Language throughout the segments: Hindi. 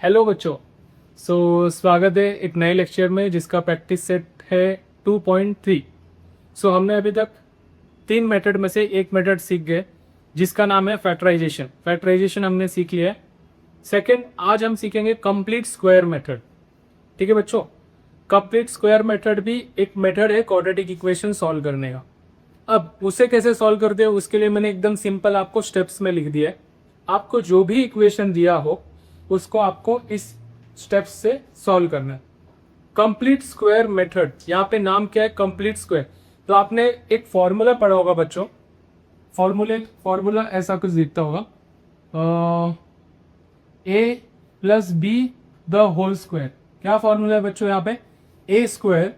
हेलो बच्चों। स्वागत है एक नए लेक्चर में जिसका प्रैक्टिस सेट है 2.3। हमने अभी तक 3 मेथड में से एक मेथड सीख गए जिसका नाम है फैक्टराइजेशन। फैक्टराइजेशन हमने सीख लिया है। सेकंड, आज हम सीखेंगे कंप्लीट स्क्वायर मेथड। ठीक है बच्चों, कंप्लीट स्क्वायर मेथड भी एक मेथड है क्वाड्रेटिक इक्वेशन सॉल्व करने का। अब उसे कैसे सॉल्व करते हैं उसके लिए मैंने एकदम सिंपल आपको स्टेप्स में लिख दिया है। आपको जो भी इक्वेशन दिया हो उसको आपको इस स्टेप्स से सॉल्व करना है। कंप्लीट स्क्वायर मेथड, यहाँ पे नाम क्या है? Complete square. तो आपने एक फॉर्मूला पढ़ा होगा बच्चों। फॉर्मूला ऐसा कुछ दिखता होगा, A plus B the whole square. क्या फॉर्मूला है बच्चों? यहाँ पे A square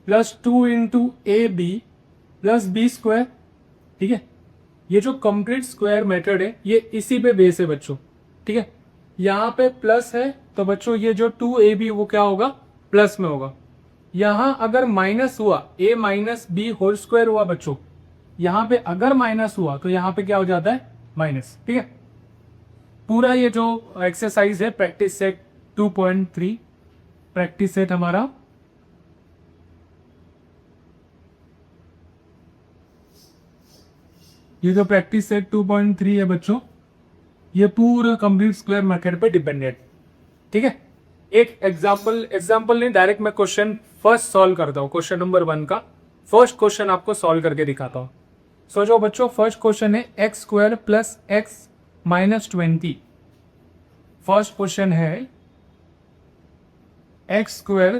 plus 2 into A B plus B square. ठीक है, ये जो कंप्लीट स्क्वायर मेथड है ये इसी पे बेस है बच्चों। ठीक है, यहाँ पे प्लस है तो बच्चों ये जो 2ab वो क्या होगा? प्लस में होगा। यहां अगर माइनस हुआ, a minus B whole square हुआ बच्चों, यहां पे अगर माइनस हुआ तो यहां पे क्या हो जाता है? माइनस। ठीक है, पूरा ये जो एक्सरसाइज है प्रैक्टिस सेट 2.3, प्रैक्टिस सेट हमारा ये जो प्रैक्टिस सेट 2.3 है बच्चों, ये पूरा कंप्लीट स्क्वायर मेथड पे डिपेंडेंट। ठीक है, एक एग्जाम्पल नहीं, डायरेक्ट मैं क्वेश्चन फर्स्ट सॉल्व करता हूँ। क्वेश्चन नंबर 1 का फर्स्ट क्वेश्चन आपको सॉल्व करके दिखाता हूँ। सोचो बच्चों, फर्स्ट क्वेश्चन है X square plus X minus 20। First question है X square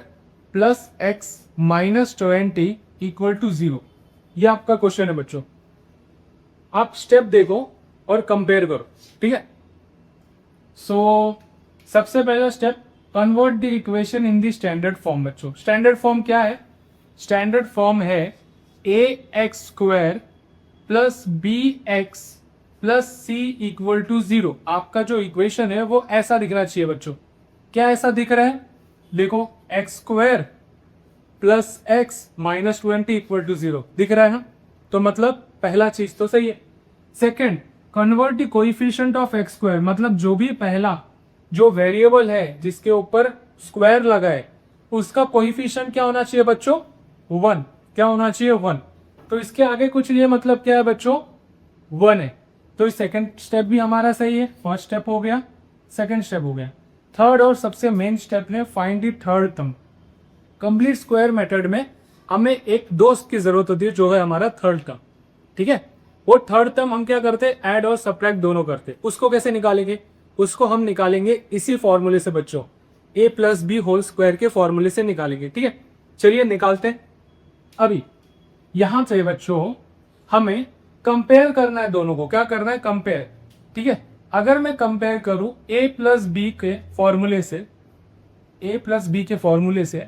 plus X minus 20 equal to 0। ये आपका क्वेश्चन है बच्चों। आप स्टेप देखो और कंपेयर करो। ठीक है, सबसे पहला step, convert the equation in the standard form. बच्चों स्टैंडर्ड फॉर्म क्या है? स्टैंडर्ड फॉर्म है A X square plus B X plus C equal to 0। आपका जो इक्वेशन है वो ऐसा दिखना चाहिए बच्चों। क्या ऐसा दिख रहा है? देखो, X square plus X minus 20 equal to 0 दिख रहा है ना? तो मतलब पहला चीज तो सही है। Second, convert the coefficient of x square, मतलब जो भी पहला जो वेरिएबल है जिसके ऊपर स्क्वायर लगा है उसका कोएफिशिएंट क्या होना चाहिए बच्चों? 1। क्या होना चाहिए? 1। तो इसके आगे कुछ नहीं है, मतलब क्या है बच्चों? 1 है। तो सेकंड स्टेप भी हमारा सही है। फर्स्ट स्टेप हो गया, सेकंड स्टेप हो गया। थर्ड और सबसे मेन स्टेप है find the third term. Complete square method में हमें एक दोस्त की जरूरत होती है जो है हमारा थर्ड टर्म। ठीक है, वो थर्ड टर्म हम क्या करते हैं? ऐड और सब्ट्रैक्ट दोनों करते। उसको कैसे निकालेंगे? उसको हम निकालेंगे इसी फॉर्मूले से बच्चों, a plus B whole square के फॉर्मूले से निकालेंगे। ठीक है, चलिए निकालते हैं। अभी यहां से बच्चों हमें कंपेयर करना है दोनों को। क्या करना है? कंपेयर। ठीक है, अगर मैं कंपेयर करूं a प्लस बी के फॉर्मूले से, a प्लस बी के फॉर्मूले से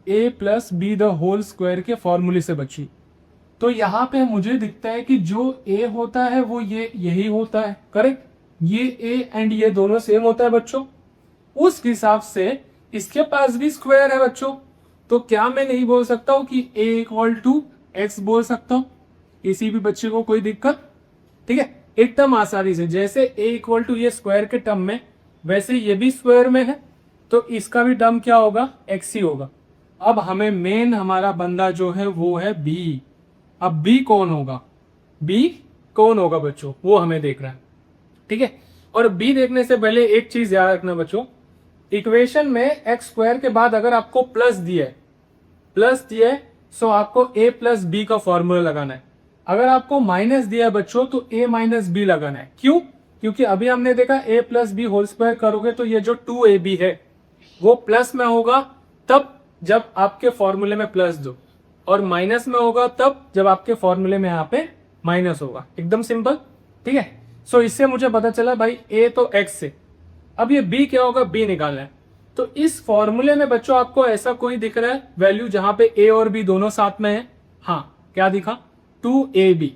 a plus B the whole square के फॉर्मूले से बच्ची, तो यहां पे मुझे दिखता है कि जो a होता है वो यही होता है। करेक्ट, ये a एंड ये दोनों सेम होता है बच्चों। उस हिसाब से इसके पास भी स्क्वायर है बच्चों। तो क्या मैं नहीं बोल सकता हूं कि a इक्वल टू एक्स बोल सकता हूं? किसी भी बच्चे को कोई दिक्कत? ठीक है, एकदम आसानी से। जैसे a इक्वल टू ये स्क्वायर के टर्म में, वैसे ये भी स्क्वायर में है तो इसका भी टर्म क्या होगा? x ही होगा। अब हमें मेन हमारा बंदा जो है वो है b। अब b कौन होगा? b कौन होगा बच्चों? वो हमें देखना है। ठीक है, और b देखने से पहले एक चीज याद रखना बच्चों, इक्वेशन में एक्स स्क्वायर के बाद अगर आपको प्लस दिया है सो आपको a प्लस बी का फॉर्मूला लगाना है। अगर आपको माइनस दिया है बच्चों तो a माइनस बी लगाना है। क्यों? क्योंकि अभी हमने देखा a plus B whole square करोगे तो ये जो 2ab है वो प्लस में होगा तब जब आपके फॉर्मूले में प्लस दो, और माइनस में होगा तब जब आपके फॉर्मूले में यहाँ पे माइनस होगा। एकदम सिंपल। ठीक है, इससे मुझे पता चला भाई a तो x से, अब ये b क्या होगा? b निकालना है। तो इस फॉर्मूले में बच्चों आपको ऐसा कोई दिख रहा है वैल्यू जहां पे a और b दोनों साथ में है? हाँ, क्या दिखा? 2ab।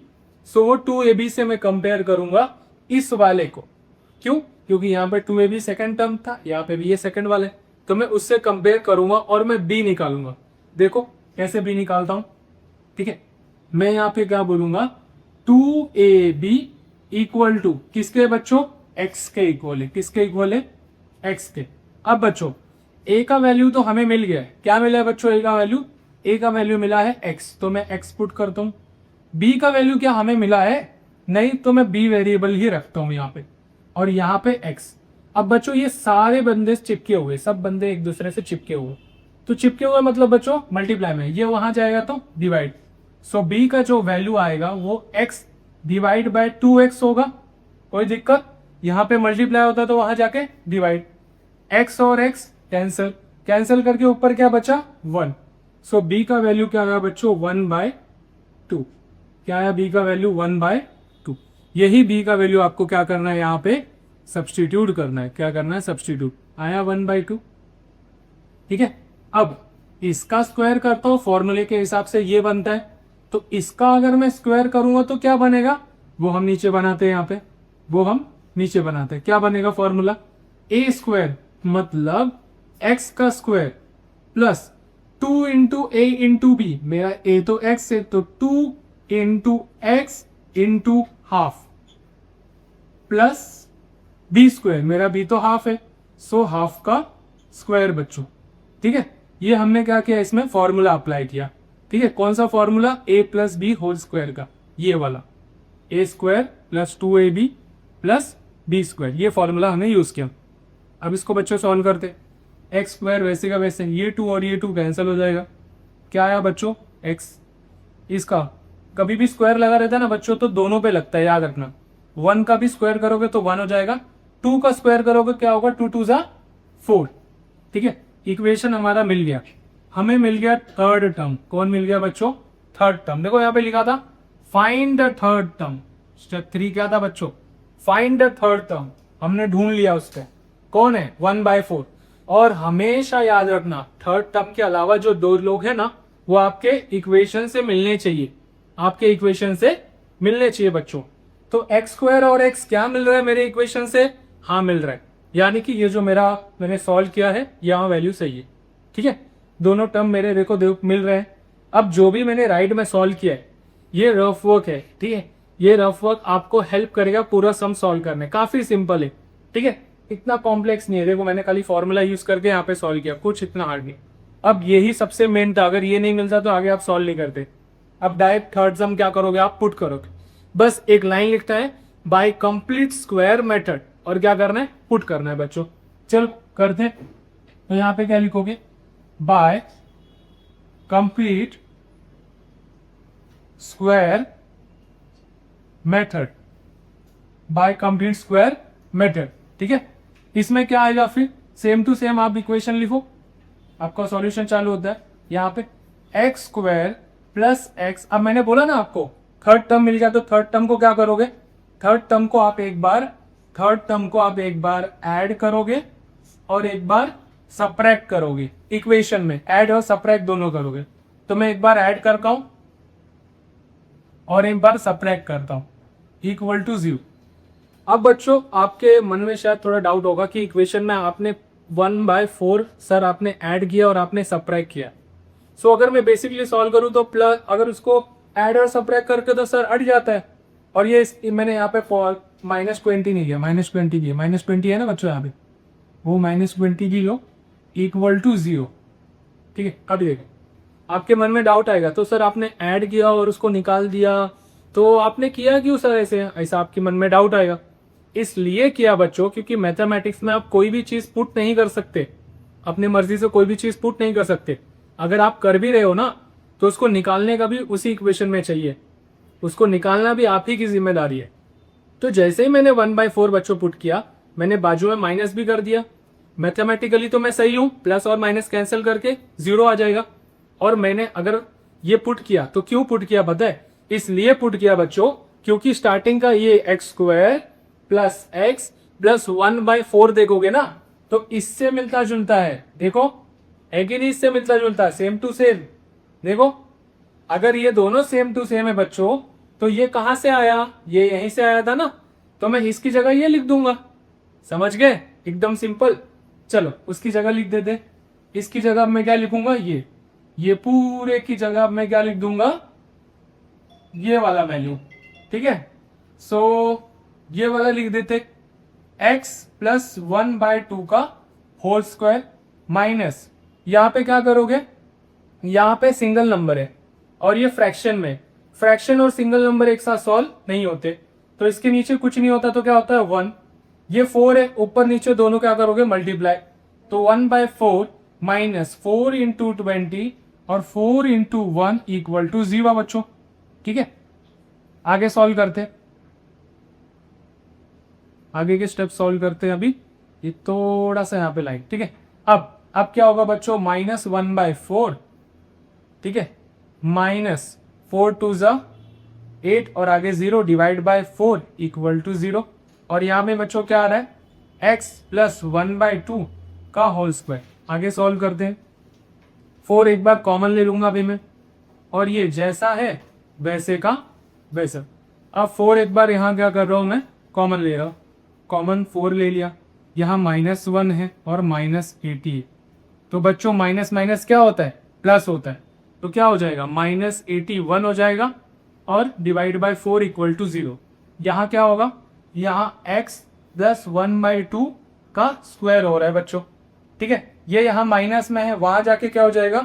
वो 2ab से मैं कंपेयर करूंगा इस वाले को। क्यों? क्योंकि यहाँ पे 2ab सेकंड टर्म था, यहाँ पे भी ये सेकंड वाले, तो मैं उससे कंपेयर करूंगा और मैं b निकालूंगा। देखो कैसे b निकालता हूं। ठीक है, मैं यहाँ पे क्या बोलूंगा? 2ab इक्वल टू किसके बच्चों? x के इक्वल है। किसके इक्वल है? x के। अब बच्चों a का वैल्यू तो हमें मिल गया है, क्या मिला है बच्चों, a का वैल्यू मिला है x, तो मैं x पुट करता हूं। b का वैल्यू क्या हमें मिला है, नहीं, तो मैं b वेरिएबल ही रखता हूं यहाँ पे, और यहाँ पे x। अब बच्चों ये सारे बंदे चिपके हुए, सब बंदे एक दूसरे से चिपके हुए, तो चिपके हुए मतलब बच्चों मल्टीप्लाई में, ये वहां जाएगा तो डिवाइड। सो b का जो वैल्यू आएगा वो x डिवाइड बाय 2x होगा, कोई दिक्कत, यहाँ पे मल्टीप्लाई होता तो वहां जाके डिवाइड, x और x कैंसिल, कैंसिल करके ऊपर क्या बचा 1। सो b का वैल्यू क्या आया बच्चों 1/2, क्या आया b का वैल्यू 1/2। यही b का वैल्यू आपको क्या करना है, यहाँ पे सब्सटीट्यूट करना है, क्या करना है सब्सटीट्यूट, आया 1/2, ठीक है। अब इसका स्क्वायर करता हूं, फॉर्मूले के हिसाब से ये बनता है, तो इसका अगर मैं स्क्वायर करूंगा तो क्या बनेगा, वो हम नीचे बनाते हैं, यहाँ पे वो हम नीचे बनाते हैं, क्या बनेगा फॉर्मूला, ए स्क्वायर मतलब एक्स का square plus 2 into A into B, मेरा ए तो एक्स है तो 2 into X into half plus B square, मेरा बी तो हाफ है, सो हाफ का स्क्वायर बच्चों, ठीक है। ये हमने क्या किया, इसमें फॉर्मूला अप्लाई किया, ठीक है। कौन सा formula, A plus B whole square का, ये वाला, A square plus 2ab plus B square, ये फॉर्मूला हमने यूज किया। अब इसको बच्चों सॉल्व करते, एक्स स्क्वायर वैसे का वैसे, ये 2 और ये 2 कैंसिल हो जाएगा, क्या आया बच्चों x, इसका कभी भी स्क्वायर लगा रहता है ना बच्चों तो दोनों पे लगता है, याद रखना, 1 का भी स्क्वायर करोगे तो 1 हो जाएगा, 2 का स्क्वायर करोगे क्या होगा, 2 2 जा 4, ठीक है। इक्वेशन हमारा मिल गया, हमें मिल गया थर्ड टर्म, कौन मिल गया बच्चों, थर्ड टर्म। देखो यहाँ पे लिखा था find the third term, step 3 क्या था बच्चों, फाइंड द थर्ड टर्म, हमने ढूंढ लिया उसके, कौन है 1/4। और हमेशा याद रखना थर्ड टर्म के अलावा जो दो लोग हैं ना वो आपके इक्वेशन से मिलने चाहिए, आपके इक्वेशन से मिलने चाहिए बच्चों। तो एक्स स्क्वायर और एक्स क्या मिल रहा है मेरे इक्वेशन से, हाँ मिल रहा है, यानी कि ये जो मैंने सॉल्व किया है यहाँ वैल्यू सही है, ठीक है। दोनों टर्म मेरे देखो मिल रहे हैं। अब जो भी मैंने राइट में सॉल्व किया है ये रफ वर्क है, ठीक है, ये रफ वर्क आपको हेल्प करेगा पूरा सम सॉल्व करने, काफी सिंपल है, ठीक है, इतना कॉम्प्लेक्स नहीं है। देखो मैंने खाली फॉर्मूला यूज करके यहाँ पे सॉल्व किया, कुछ इतना हार्ड नहीं। अब यही सबसे मेन था, अगर ये नहीं मिलता तो आगे आप सॉल्व नहीं करते। अब डायरेक्ट थर्ड सम क्या करोगे, आप पुट करोगे, बस एक लाइन लिखता है बाय कंप्लीट स्क्वायर मेथड, और क्या करना है, पुट करना है बच्चों। चल करते, तो यहाँ पे क्या लिखोगे, by complete square method, by complete square method, ठीक है। इसमें क्या आएगा फिर, सेम टू सेम आप इक्वेशन लिखो, आपका सॉल्यूशन चालू होता है यहाँ पे एक्स स्क्वायर प्लस एक्स। अब मैंने बोला ना आपको थर्ड टर्म मिल गया, तो थर्ड टर्म को क्या करोगे, थर्ड टर्म को आप एक बार ऐड करोगे और एक बार सब्ट्रैक्ट करोगे, इक्वेशन में ऐड और सब्ट्रैक्ट दोनों करोगे। तो मैं एक बार ऐड करता हूं और एक बार सब्ट्रैक्ट करता हूं, इक्वल टू 0। अब बच्चों आपके मन में शायद थोड़ा डाउट होगा कि इक्वेशन में आपने 1/4 सर आपने ऐड किया और आपने सब्ट्रैक्ट किया, सो अगर मैं बेसिकली सॉल्व करूं तो प्लस, अगर उसको ऐड और सब्ट्रैक्ट करके तो सर अट जाता है, और ये मैंने यहाँ पे -20 नहीं किया, -20 किया, -20 है ना बच्चों यहाँ पे, वो -20 की लो इक्वल टू 0, ठीक है। अब देखो आपके मन में डाउट आएगा, तो सर आपने ऐड किया और उसको निकाल दिया, तो आपने किया क्यों सर ऐसे, ऐसा आपके मन में डाउट आएगा। इसलिए किया बच्चों क्योंकि मैथमेटिक्स में आप कोई भी चीज पुट नहीं कर सकते, अपनी मर्जी से कोई भी चीज पुट नहीं कर सकते। अगर आप कर भी रहे हो ना तो उसको निकालने का भी उसी इक्वेशन में चाहिए, उसको निकालना भी आप ही की जिम्मेदारी है। तो जैसे ही मैंने 1/4 बच्चों पुट किया, मैंने बाजू में माइनस भी कर दिया, मैथमेटिकली तो मैं सही हूं, प्लस और माइनस कैंसिल करके 0 आ जाएगा। और मैंने अगर ये पुट किया तो क्यों पुट किया पता है, इसलिए पुट किया बच्चों क्योंकि स्टार्टिंग का ये x square plus x plus 1/4 देखोगे ना तो इससे मिलता जुलता है, देखो है कि नहीं, इससे मिलता जुलता है, सेम टू सेम। देखो अगर ये दोनों सेम टू सेम है बच्चों तो ये कहां से आया, ये यहीं से आया था ना, तो मैं इसकी जगह ये लिख दूंगा, समझ गए, एकदम सिंपल। चलो उसकी जगह लिख देते, इसकी जगह मैं क्या लिखूंगा, ये पूरे की जगह मैं क्या लिख दूंगा, ये वाला वैल्यू, ठीक है। सो ये वाला लिख देते एक्स प्लस 1/2 का होल स्क्वायर माइनस, यहाँ पे क्या करोगे, यहाँ पे सिंगल नंबर है और ये फ्रैक्शन में, फ्रैक्शन और सिंगल नंबर एक साथ सॉल्व नहीं होते, तो इसके नीचे कुछ नहीं होता तो क्या होता है 1, ये 4 है, ऊपर नीचे दोनों क्या करोगे मल्टीप्लाई, तो 1/4 माइनस 4 इंटू 20 और 4 इंटू 1 इक्वल टू 0 बच्चों। ठीक है, आगे सॉल्व करते, आगे के स्टेप सॉल्व करते हैं अभी, ये थोड़ा सा यहाँ पे लाइन। ठीक है, अब क्या होगा बच्चों, -1/4, ठीक है, माइनस 4 2 ज़ा 8 और आगे 0 डिवाइड बाय 4 इक्वल टू 0, और यहाँ में बच्चों क्या आ रहा है, x प्लस 1/2 का होल स्क्वायर। आगे सॉल्व करते हैं, 4 एक बार कॉमन ले लूंगा अभी मैं, और ये जैसा है वैसे का वैसा। अब 4 एक बार यहाँ क्या कर रहा हूँ मैं, कॉमन ले रहा हूँ, कॉमन 4 ले लिया, यहाँ -1 है और -80 है, तो बच्चों माइनस माइनस क्या होता है, प्लस होता है, तो क्या हो जाएगा -81 हो जाएगा और डिवाइड बाय 4 इक्वल टू 0। यहाँ क्या होगा, यहाँ x प्लस 1/2 का स्क्वायर हो रहा है बच्चों। ठीक है, ये यहाँ माइनस में है, वहां जाके क्या हो जाएगा,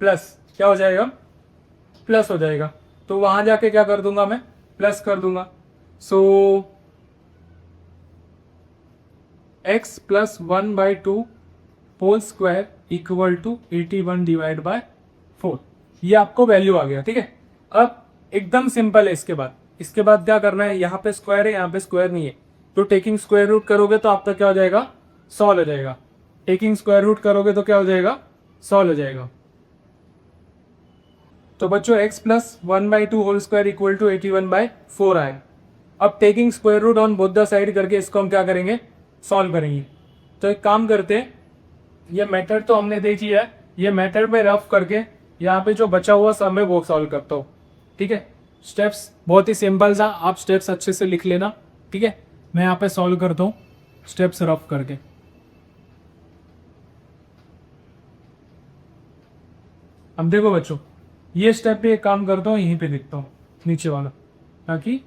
प्लस, क्या हो जाएगा, प्लस हो जाएगा, तो वहां जाके क्या कर दूंगा मैं, प्लस कर दूंगा। So x plus 1/2 whole square equal to 81 divide by 4, ये आपको वैल्यू आ गया। ठीक है, अब एकदम सिंपल है, इसके बाद क्या करना है, यहाँ पे स्क्वायर है, यहाँ पे स्क्वायर नहीं है, तो टेकिंग स्क्वायर रूट करोगे तो आपका क्या हो जाएगा, सॉल्व हो जाएगा, टेकिंग स्क्वायर रूट करोगे तो क्या हो जाएगा, सॉल्व हो जाएगा। तो बच्चों x plus 1/2 whole square equal to 81/4 आए। अब taking square root on both the side करके इसको हम क्या करेंगे, सॉल्व करेंगे। तो एक काम करते हैं, ये मेथड तो हमने देख लिया है, ये मेथड में रफ करके यहाँ पे जो बचा हुआ सब मैं वो सॉल्व करता हूँ। ठीक है, स्टेप्स बहुत ही सिंपल सा, आप स्टेप्स अच्छे से लिख लेना। ठीक है, मैं यहाँ पे सॉल्व करता हूँ स्टेप्स रफ करके। अब देखो बच्चों, ये स्टेप पे एक काम करता हूँ, यहीं पे लिखता हूँ नीचे वाला, ताकि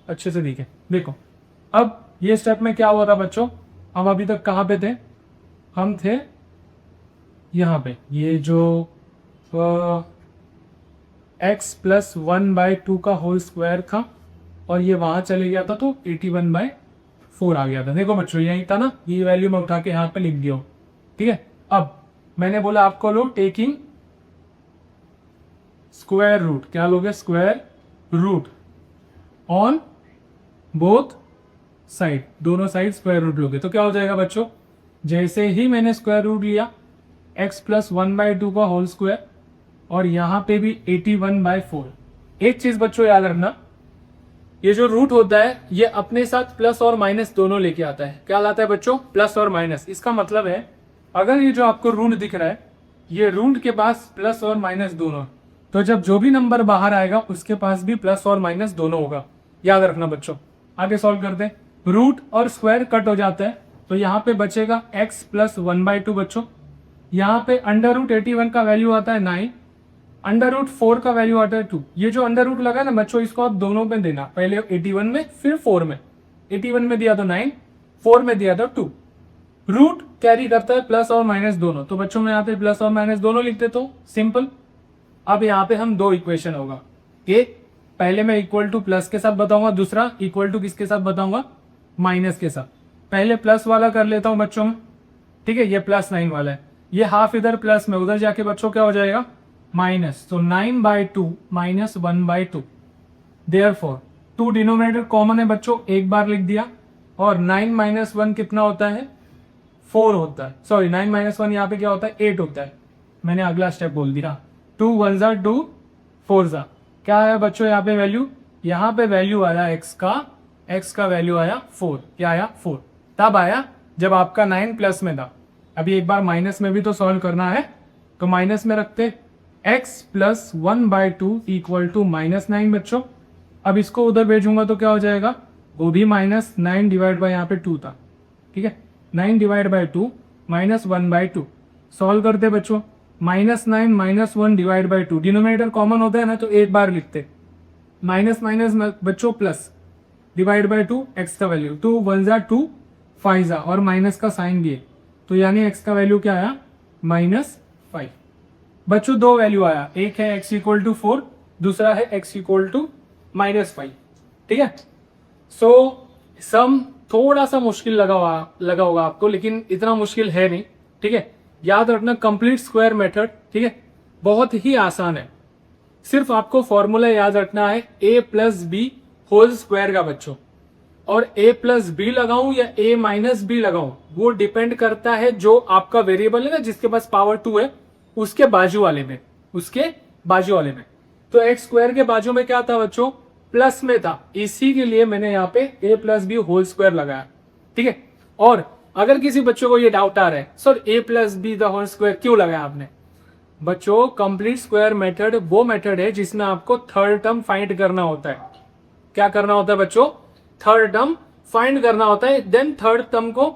अच्छे से दिखे। देखो, अब ये स्टेप में क्या हुआ था बच्चों, हम अभी तक कहाँ पे थे, हम थे यहाँ पे, ये जो x प्लस 1/2 का होल स्क्वायर था और ये वहां चले गया था तो 81/4 आ गया था। देखो बच्चों, यही था ना, ये वैल्यू मैं उठा के यहाँ पे लिख दिया हूँ। ठीक है, अब मैंने बोला आपको लो टेकिंग स्क्वायर रूट, क्या लोगे, square root on both side, दोनों साइड स्क्वायर रूट लोगे तो क्या हो जाएगा बच्चों, जैसे ही मैंने स्क्वायर रूट लिया x प्लस 1/2 का होल स्क्वायर और यहाँ पे भी 81/4। एक चीज बच्चों याद रखना, ये जो रूट होता है ये अपने साथ प्लस और माइनस दोनों लेके आता है। क्या लाता है बच्चों, प्लस और माइनस। इसका मतलब है अगर ये जो आपको रूट दिख रहा है, ये रूट के पास प्लस और माइनस दोनों, तो जब जो भी नंबर बाहर आएगा उसके पास भी प्लस और माइनस दोनों होगा, याद रखना बच्चों। आगे सॉल्व करते हैं, रूट और स्क्वायर कट हो जाता है तो यहाँ पे बचेगा x प्लस 1/2 बच्चों। यहाँ पे अंडर रूट 81 का वैल्यू आता है 9, अंडर रूट 4 का वैल्यू आता है 2। ये जो अंडर रूट लगा ना बच्चों, इसको आप दोनों में देना, पहले 81 में फिर 4 में। 81 में दिया तो 9, 4 में दिया तो 2। रूट कैरी करता है प्लस और माइनस दोनों, तो बच्चों में यहाँ पे प्लस और माइनस दोनों लिखते तो सिंपल। अब यहाँ पे हम दो इक्वेशन होगा, एक पहले मैं इक्वल टू प्लस के साथ बताऊंगा, दूसरा इक्वल टू किसके साथ बताऊंगा, माइनस के साथ। पहले प्लस वाला कर लेता हूं बच्चों में। ठीक है, ये +9 वाला है, ये हाफ इधर प्लस में, उधर जाके बच्चों क्या हो जाएगा माइनस, तो 9/2 माइनस 1/2। देयरफॉर 2 डिनोमिनेटर कॉमन है बच्चों, एक बार लिख दिया, और 9 - 1 कितना होता है, 4 होता है। सॉरी 9 - 1 यहाँ पे क्या होता है, 8 होता है। मैंने अगला स्टेप बोल दिया, 2 1 ज़ा 2 4 ज़ा। क्या आया बच्चों यहाँ पे वैल्यू, यहाँ पे वैल्यू आया x का वैल्यू आया 4। क्या आया 4, तब आया जब आपका 9 प्लस में था। अभी एक बार माइनस में भी तो सॉल्व करना है, तो माइनस में रखते x प्लस 1/2 इक्वल टू -9 बच्चों। अब इसको उधर भेजूंगा तो क्या हो जाएगा, वो भी -9 डिवाइड बाय यहाँ पे 2 था। ठीक है, 9 डिवाइड बाय 2 -1/2। सॉल्व करते बच्चों, -9 - 1 डिवाइड बाय 2, डिनोमिनेटर कॉमन होता है ना तो एक बार लिखते, माइनस माइनस बच्चों प्लस, डिवाइड बाय 2 x का वैल्यू, 2 1 ज़ा 2 फाइजा और माइनस का साइन भी है, तो यानी x का वैल्यू क्या आया -5। बच्चों दो वैल्यू आया, एक है x इक्वल टू 4, दूसरा है x इक्वल टू -5। ठीक है। सो सम थोड़ा सा मुश्किल लगा होगा आपको, लेकिन इतना मुश्किल है नहीं। ठीक है, याद रखना कंप्लीट स्क्वायर मेथड, ठीक है, बहुत ही आसान है। सिर्फ आपको फॉर्मूला याद रखना है a plus B whole square का बच्चों, और a प्लस बी लगाऊं या a माइनस बी लगाऊं वो डिपेंड करता है जो आपका वेरिएबल है ना, जिसके पास पावर 2 है, उसके बाजू वाले में, तो एक्स स्क्वायर के बाजू में क्या था बच्चों, प्लस में था, इसी के लिए मैंने यहाँ पे a plus B whole square लगाया। ठीक है। और अगर किसी बच्चों को ये डाउट आ रहा है sir a plus B the whole square क्यों लगाया आपने, बच्चों कंप्लीट स्क्वायर मेथड वो मेथड है जिसमें आपको थर्ड टर्म फाइंड करना होता है। क्या करना होता है बच्चों, थर्ड टर्म फाइंड करना होता है, देन थर्ड टर्म को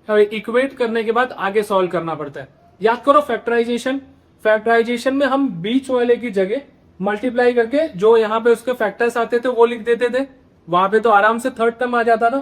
इक्वेट करने के बाद आगे सॉल्व करना पड़ता है। याद करो फैक्टराइजेशन में हम बीच वाले की जगह मल्टीप्लाई करके जो यहाँ पे उसके फैक्टर्स आते थे वो लिख देते थे, वहां पे तो आराम से थर्ड टर्म आ जाता था।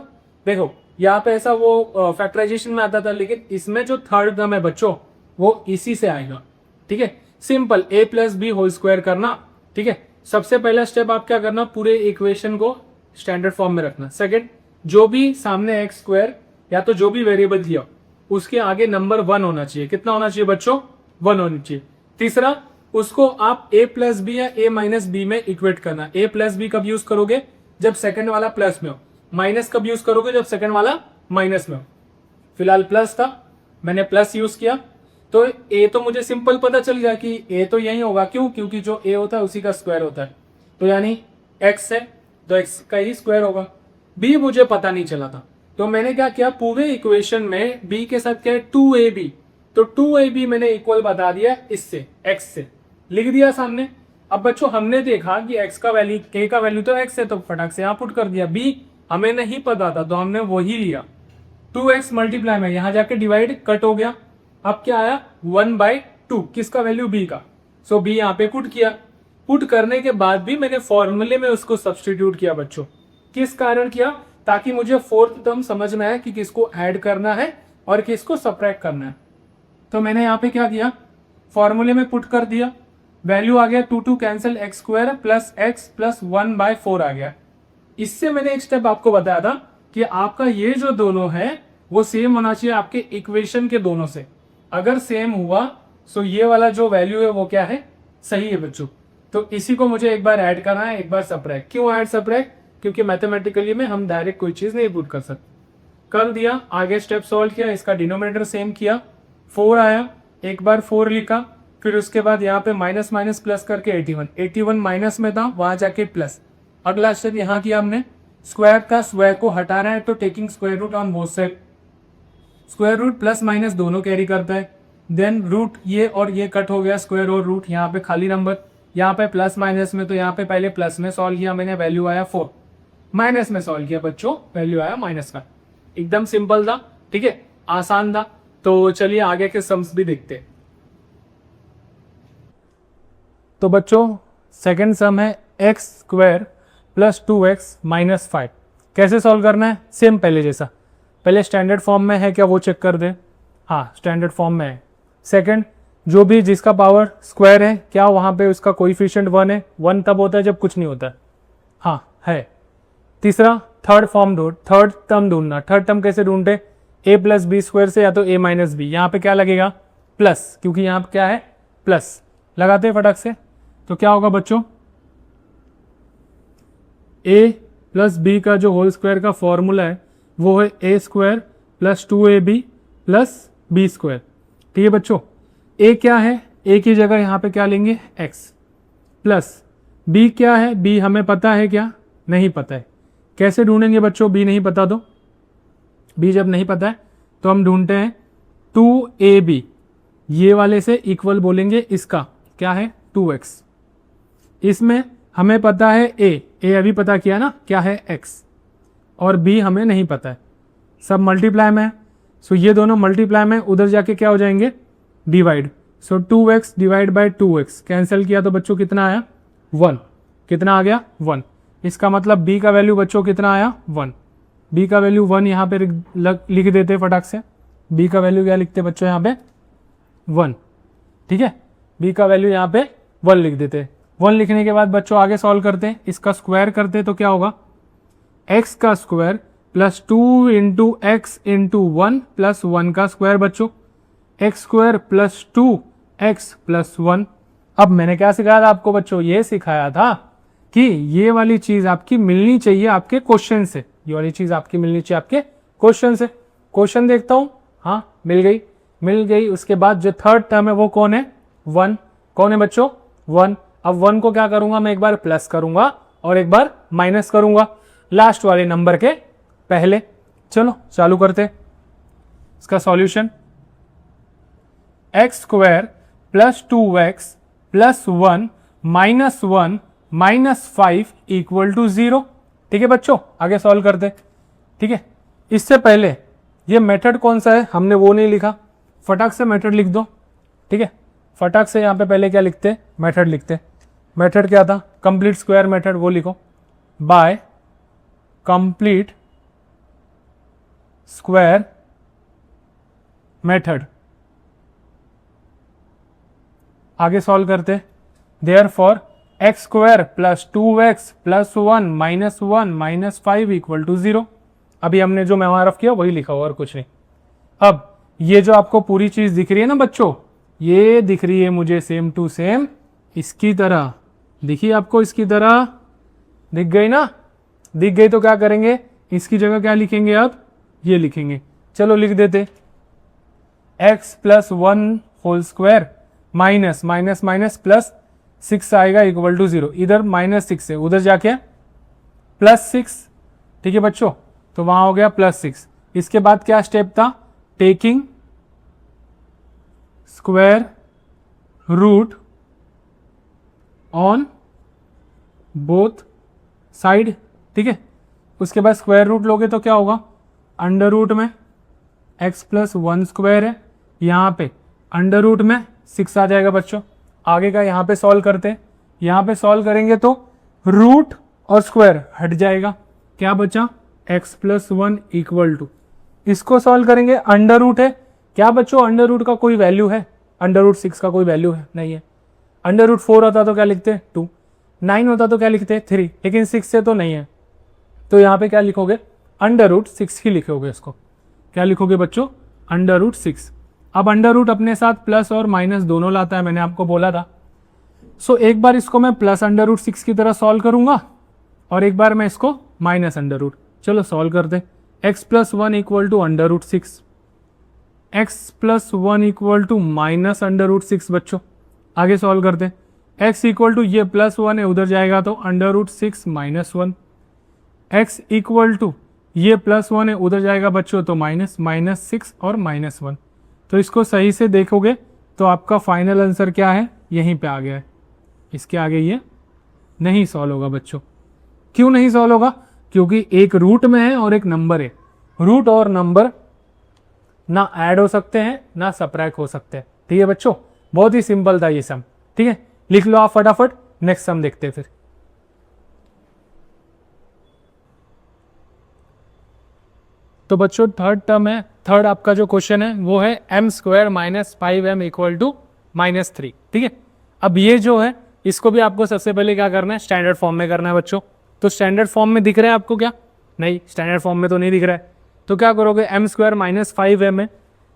देखो यहाँ पे ऐसा वो फैक्टराइजेशन में आता था, लेकिन इसमें जो थर्ड टर्म है बच्चों वो इसी से आएगा। ठीक है, simple a plus B whole square करना। ठीक है, सबसे पहला स्टेप आप क्या करना, पूरे इक्वेशन को स्टैंडर्ड फॉर्म में रखना। सेकंड, जो भी सामने एक्स स्क्वायर या तो जो भी वेरिएबल दिया उसके आगे नंबर 1 होना चाहिए। कितना होना चाहिए बच्चों, 1 होनी चाहिए। तीसरा, उसको आप a प्लस बी या a माइनस बी में इक्वेट करना। a प्लस बी कब यूज करोगे, जब सेकंड वाला प्लस में हो। माइनस कब यूज करोगे, जब सेकंड वाला माइनस में हो। फिलहाल प्लस था, मैंने प्लस यूज किया, तो a तो मुझे सिंपल पता चल गया कि a तो यही होगा। क्यों, क्योंकि जो a होता है उसी का स्क्वायर होता है, तो यानी x है तो x का ही स्क्वायर होगा। b मुझे पता नहीं चला था, तो मैंने क्या किया, पूरे इक्वेशन में b के साथ क्या है 2ab, तो 2ab मैंने इक्वल बता दिया इससे, x से लिख दिया सामने। अब बच्चों हमने देखा कि x का वैल्यू, k का वैल्यू तो x है, तो फटाक से यहाँ पुट कर दिया। b हमें नहीं पता था तो हमने वही लिया, 2x मल्टीप्लाई में यहाँ जाके डिवाइड कट हो गया। अब क्या आया 1/2, किसका वैल्यू b का, सो b यहाँ पे पुट किया। पुट करने के बाद भी मैंने फॉर्मूले में उसको सब्स्टिट्यूट किया बच्चों। किस कारण किया, ताकि मुझे फोर्थ टर्म समझ में आए कि किसको ऐड करना है और किसको सब्ट्रैक्ट करना है। तो मैंने यहाँ पे क्या किया, फॉर्मूले में पुट कर दिया, वैल्यू आ गया 2 cancel x square plus x plus 1/4 आ गया। इससे मैंने एक स्टेप आपको बताया था कि आपका ये जो दोनों है वो सेम होना चाहिए आपके इक्वेशन के दोनों से। अगर सेम हुआ तो ये वाला जो वैल्यू है वो क्या है, सही है बच्चों। तो इसी को मुझे एक बार ऐड करना है, एक बार सब्ट्रैक्ट। क्यों ऐड सब्ट्रैक्ट, क्योंकि मैथमेटिकली में हम डायरेक्ट कोई चीज नहीं पुट कर सकते। कर दिया, आगे स्टेप सॉल्व किया, इसका डिनोमिनेटर सेम किया, 4 आया, एक बार 4 लिखा, फिर उसके बाद यहाँ पे माइनस माइनस प्लस करके 81 माइनस में था, वहां जाके प्लस। अगला स्टेप यहाँ किया हमने, स्क्वायर का स्क्वायर को हटाना है तो taking square root on both side, square root plus minus दोनों कैरी करता है। देन रूट ये और ये कट हो गया, स्क्वायर और रूट, यहाँ पे खाली नंबर, यहाँ पे प्लस माइनस में, तो यहाँ पे पहले प्लस में सॉल्व किया मैंने, वैल्यू आया 4, माइनस में सॉल्व किया बच्चों, वैल्यू आया माइनस का। एकदम सिंपल था, ठीक है, आसान था। तो चलिए आगे के सम्स भी देखते हैं। तो बच्चों सेकंड सम है X square plus 2x minus 5। कैसे सॉल्व करना है, सेम पहले जैसा, पहले स्टैंडर्ड फॉर्म में है क्या वो चेक कर दे, हाँ स्टैंडर्ड फॉर्म में है। सेकंड, जो भी जिसका पावर स्क्वायर है क्या वहाँ पे उसका कोएफिशिएंट 1 है, 1 तब होता है जब कुछ नहीं होता है, हाँ है। तीसरा, थर्ड फॉर्म ढूंढ, थर्ड टर्म ढूंढना। थर्ड टर्म कैसे ढूंढते, a प्लस बी स्क्वायर से या तो a माइनस बी, यहाँ पे क्या लगेगा प्लस, क्योंकि यहाँ पे क्या है प्लस, लगाते हैं फटक से। तो क्या होगा बच्चों, a प्लस बी का जो होल स्क्वायर का फॉर्मूला है वो है a square plus 2ab plus B square. ठीक है बच्चों, a क्या है, a की जगह यहाँ पे क्या लेंगे x, प्लस b क्या है, b हमें पता है क्या, नहीं पता है। कैसे ढूंढेंगे बच्चों, b नहीं पता तो, b जब नहीं पता है तो हम ढूंढते हैं 2ab, ये वाले से इक्वल बोलेंगे इसका, क्या है 2x। इसमें हमें पता है a अभी पता किया ना क्या है x, और b हमें नहीं पता है, सब मल्टीप्लाई में है। सो ये दोनों मल्टीप्लाई में, उधर जाके क्या हो जाएंगे divide. So 2x divide by 2x cancel किया तो बच्चों कितना आया 1, कितना आ गया 1। इसका मतलब b का वैल्यू बच्चों कितना आया 1। बी का वैल्यू 1 यहाँ पे लिख देते फटाक से। बी का वैल्यू क्या लिखते बच्चों यहाँ पे 1, ठीक है। बी का वैल्यू यहाँ पे 1 लिख देते। 1 लिखने के बाद बच्चों आगे सॉल्व करते हैं, इसका स्क्वायर करते तो क्या होगा, x का square plus 2 into X into 1 plus 1 का स्क्वायर बच्चों, x square plus 2x plus 1। अब मैंने क्या सिखाया था आपको बच्चों, ये सिखाया था कि ये वाली चीज आपकी मिलनी चाहिए आपके क्वेश्चन से, ये वाली चीज आपकी मिलनी चाहिए आपके क्वेश्चन से। क्वेश्चन देखता हूं, हाँ मिल गई। उसके बाद जो थर्ड टर्म है वो कौन है, 1। कौन है बच्चों, 1। अब 1 को क्या करूंगा मैं, एक बार प्लस करूंगा और एक बार माइनस करूंगा लास्ट वाले नंबर के पहले। चलो चालू करते इसका solution. X square plus 2x plus 1 minus 1 minus 5 equal to 0। ठीक है बच्चों, आगे सॉल्व करते। ठीक है, इससे पहले ये मेथड कौन सा है हमने वो नहीं लिखा, फटाक से मेथड लिख दो। ठीक है, फटाक से यहाँ पे पहले क्या लिखते, मेथड लिखते। मेथड क्या था, कंप्लीट स्क्वायर मेथड, वो लिखो। By complete square method. आगे सॉल्व करते। Therefore X square plus 2x plus 1 minus 1 minus 5 equal to 0। अभी हमने जो मेमोरफ किया वही लिखा और कुछ नहीं। अब ये जो आपको पूरी चीज दिख रही है ना बच्चों, ये दिख रही है मुझे सेम टू सेम इसकी तरह दिखी आपको, इसकी तरह दिख गई ना। दिख गई तो क्या करेंगे, इसकी जगह क्या लिखेंगे, अब ये लिखेंगे। चलो लिख देते, x plus 1 whole square minus minus minus plus 6 आएगा इक्वल टू 0। इधर -6 है, उधर जाके +6। ठीक है बच्चों, तो वहां हो गया +6। इसके बाद क्या स्टेप था, taking square root on both side. ठीक है, उसके बाद स्क्वायर रूट लोगे तो क्या होगा, अंडर रूट में x प्लस 1 स्क्वायर है, यहाँ पे अंडर रूट में 6 आ जाएगा बच्चों। आगे का यहाँ पे सॉल्व करते हैं, यहाँ पे सॉल्व करेंगे तो रूट और स्क्वायर हट जाएगा, क्या बचा x प्लस 1 इक्वल टू, इसको सॉल्व करेंगे। अंडर रूट है क्या बच्चों, अंडर रूट का कोई वैल्यू है, अंडर रूट 6 का कोई वैल्यू है नहीं है। अंडर रूट 4 होता तो क्या लिखते 2, 9 होता तो क्या लिखते 3, लेकिन 6 से तो नहीं है, तो यहाँ पे क्या लिखोगे, अंडर रूट 6 ही लिखोगे। इसको क्या लिखोगे बच्चों, अंडर रूट 6। अब अंडर रूट अपने साथ प्लस और माइनस दोनों लाता है, मैंने आपको बोला था। सो एक बार इसको मैं प्लस अंडर रूट 6 की तरह सॉल्व करूंगा और एक बार मैं इसको माइनस अंडर रूट। चलो सॉल्व करते। x plus 1 equal to under root 6, X plus 1 equal to minus under root 6 बच्चों। आगे सॉल्व करते, x इक्वल टू ये प्लस 1 है, उधर जाएगा तो under root 6 minus 1। x equal to ये प्लस 1 है, उधर जाएगा बच्चों तो माइनस 6 और -1। तो इसको सही से देखोगे तो आपका फाइनल आंसर क्या है, यहीं पे आ गया है। इसके आगे ये नहीं सॉल्व होगा बच्चों। क्यों नहीं सॉल्व होगा, क्योंकि एक रूट में है और एक नंबर है। रूट और नंबर ना ऐड हो सकते हैं ना सबट्रैक्ट हो सकते हैं। ठीक है बच्चों, बहुत ही सिंपल था ये सम। ठीक है, लिख लो आप फटाफट, नेक्स्ट सम देखते हैं फिर। तो बच्चों थर्ड टर्म है, थर्ड आपका जो क्वेश्चन है वो है m square minus 5m equal to -3। ठीक है, अब ये जो है इसको भी आपको सबसे पहले क्या करना है, स्टैंडर्ड फॉर्म में करना है बच्चों। तो स्टैंडर्ड फॉर्म में दिख रहा है आपको क्या, नहीं स्टैंडर्ड फॉर्म में तो नहीं दिख रहा है। तो क्या करोगे, m स्क्वायर माइनस 5m है,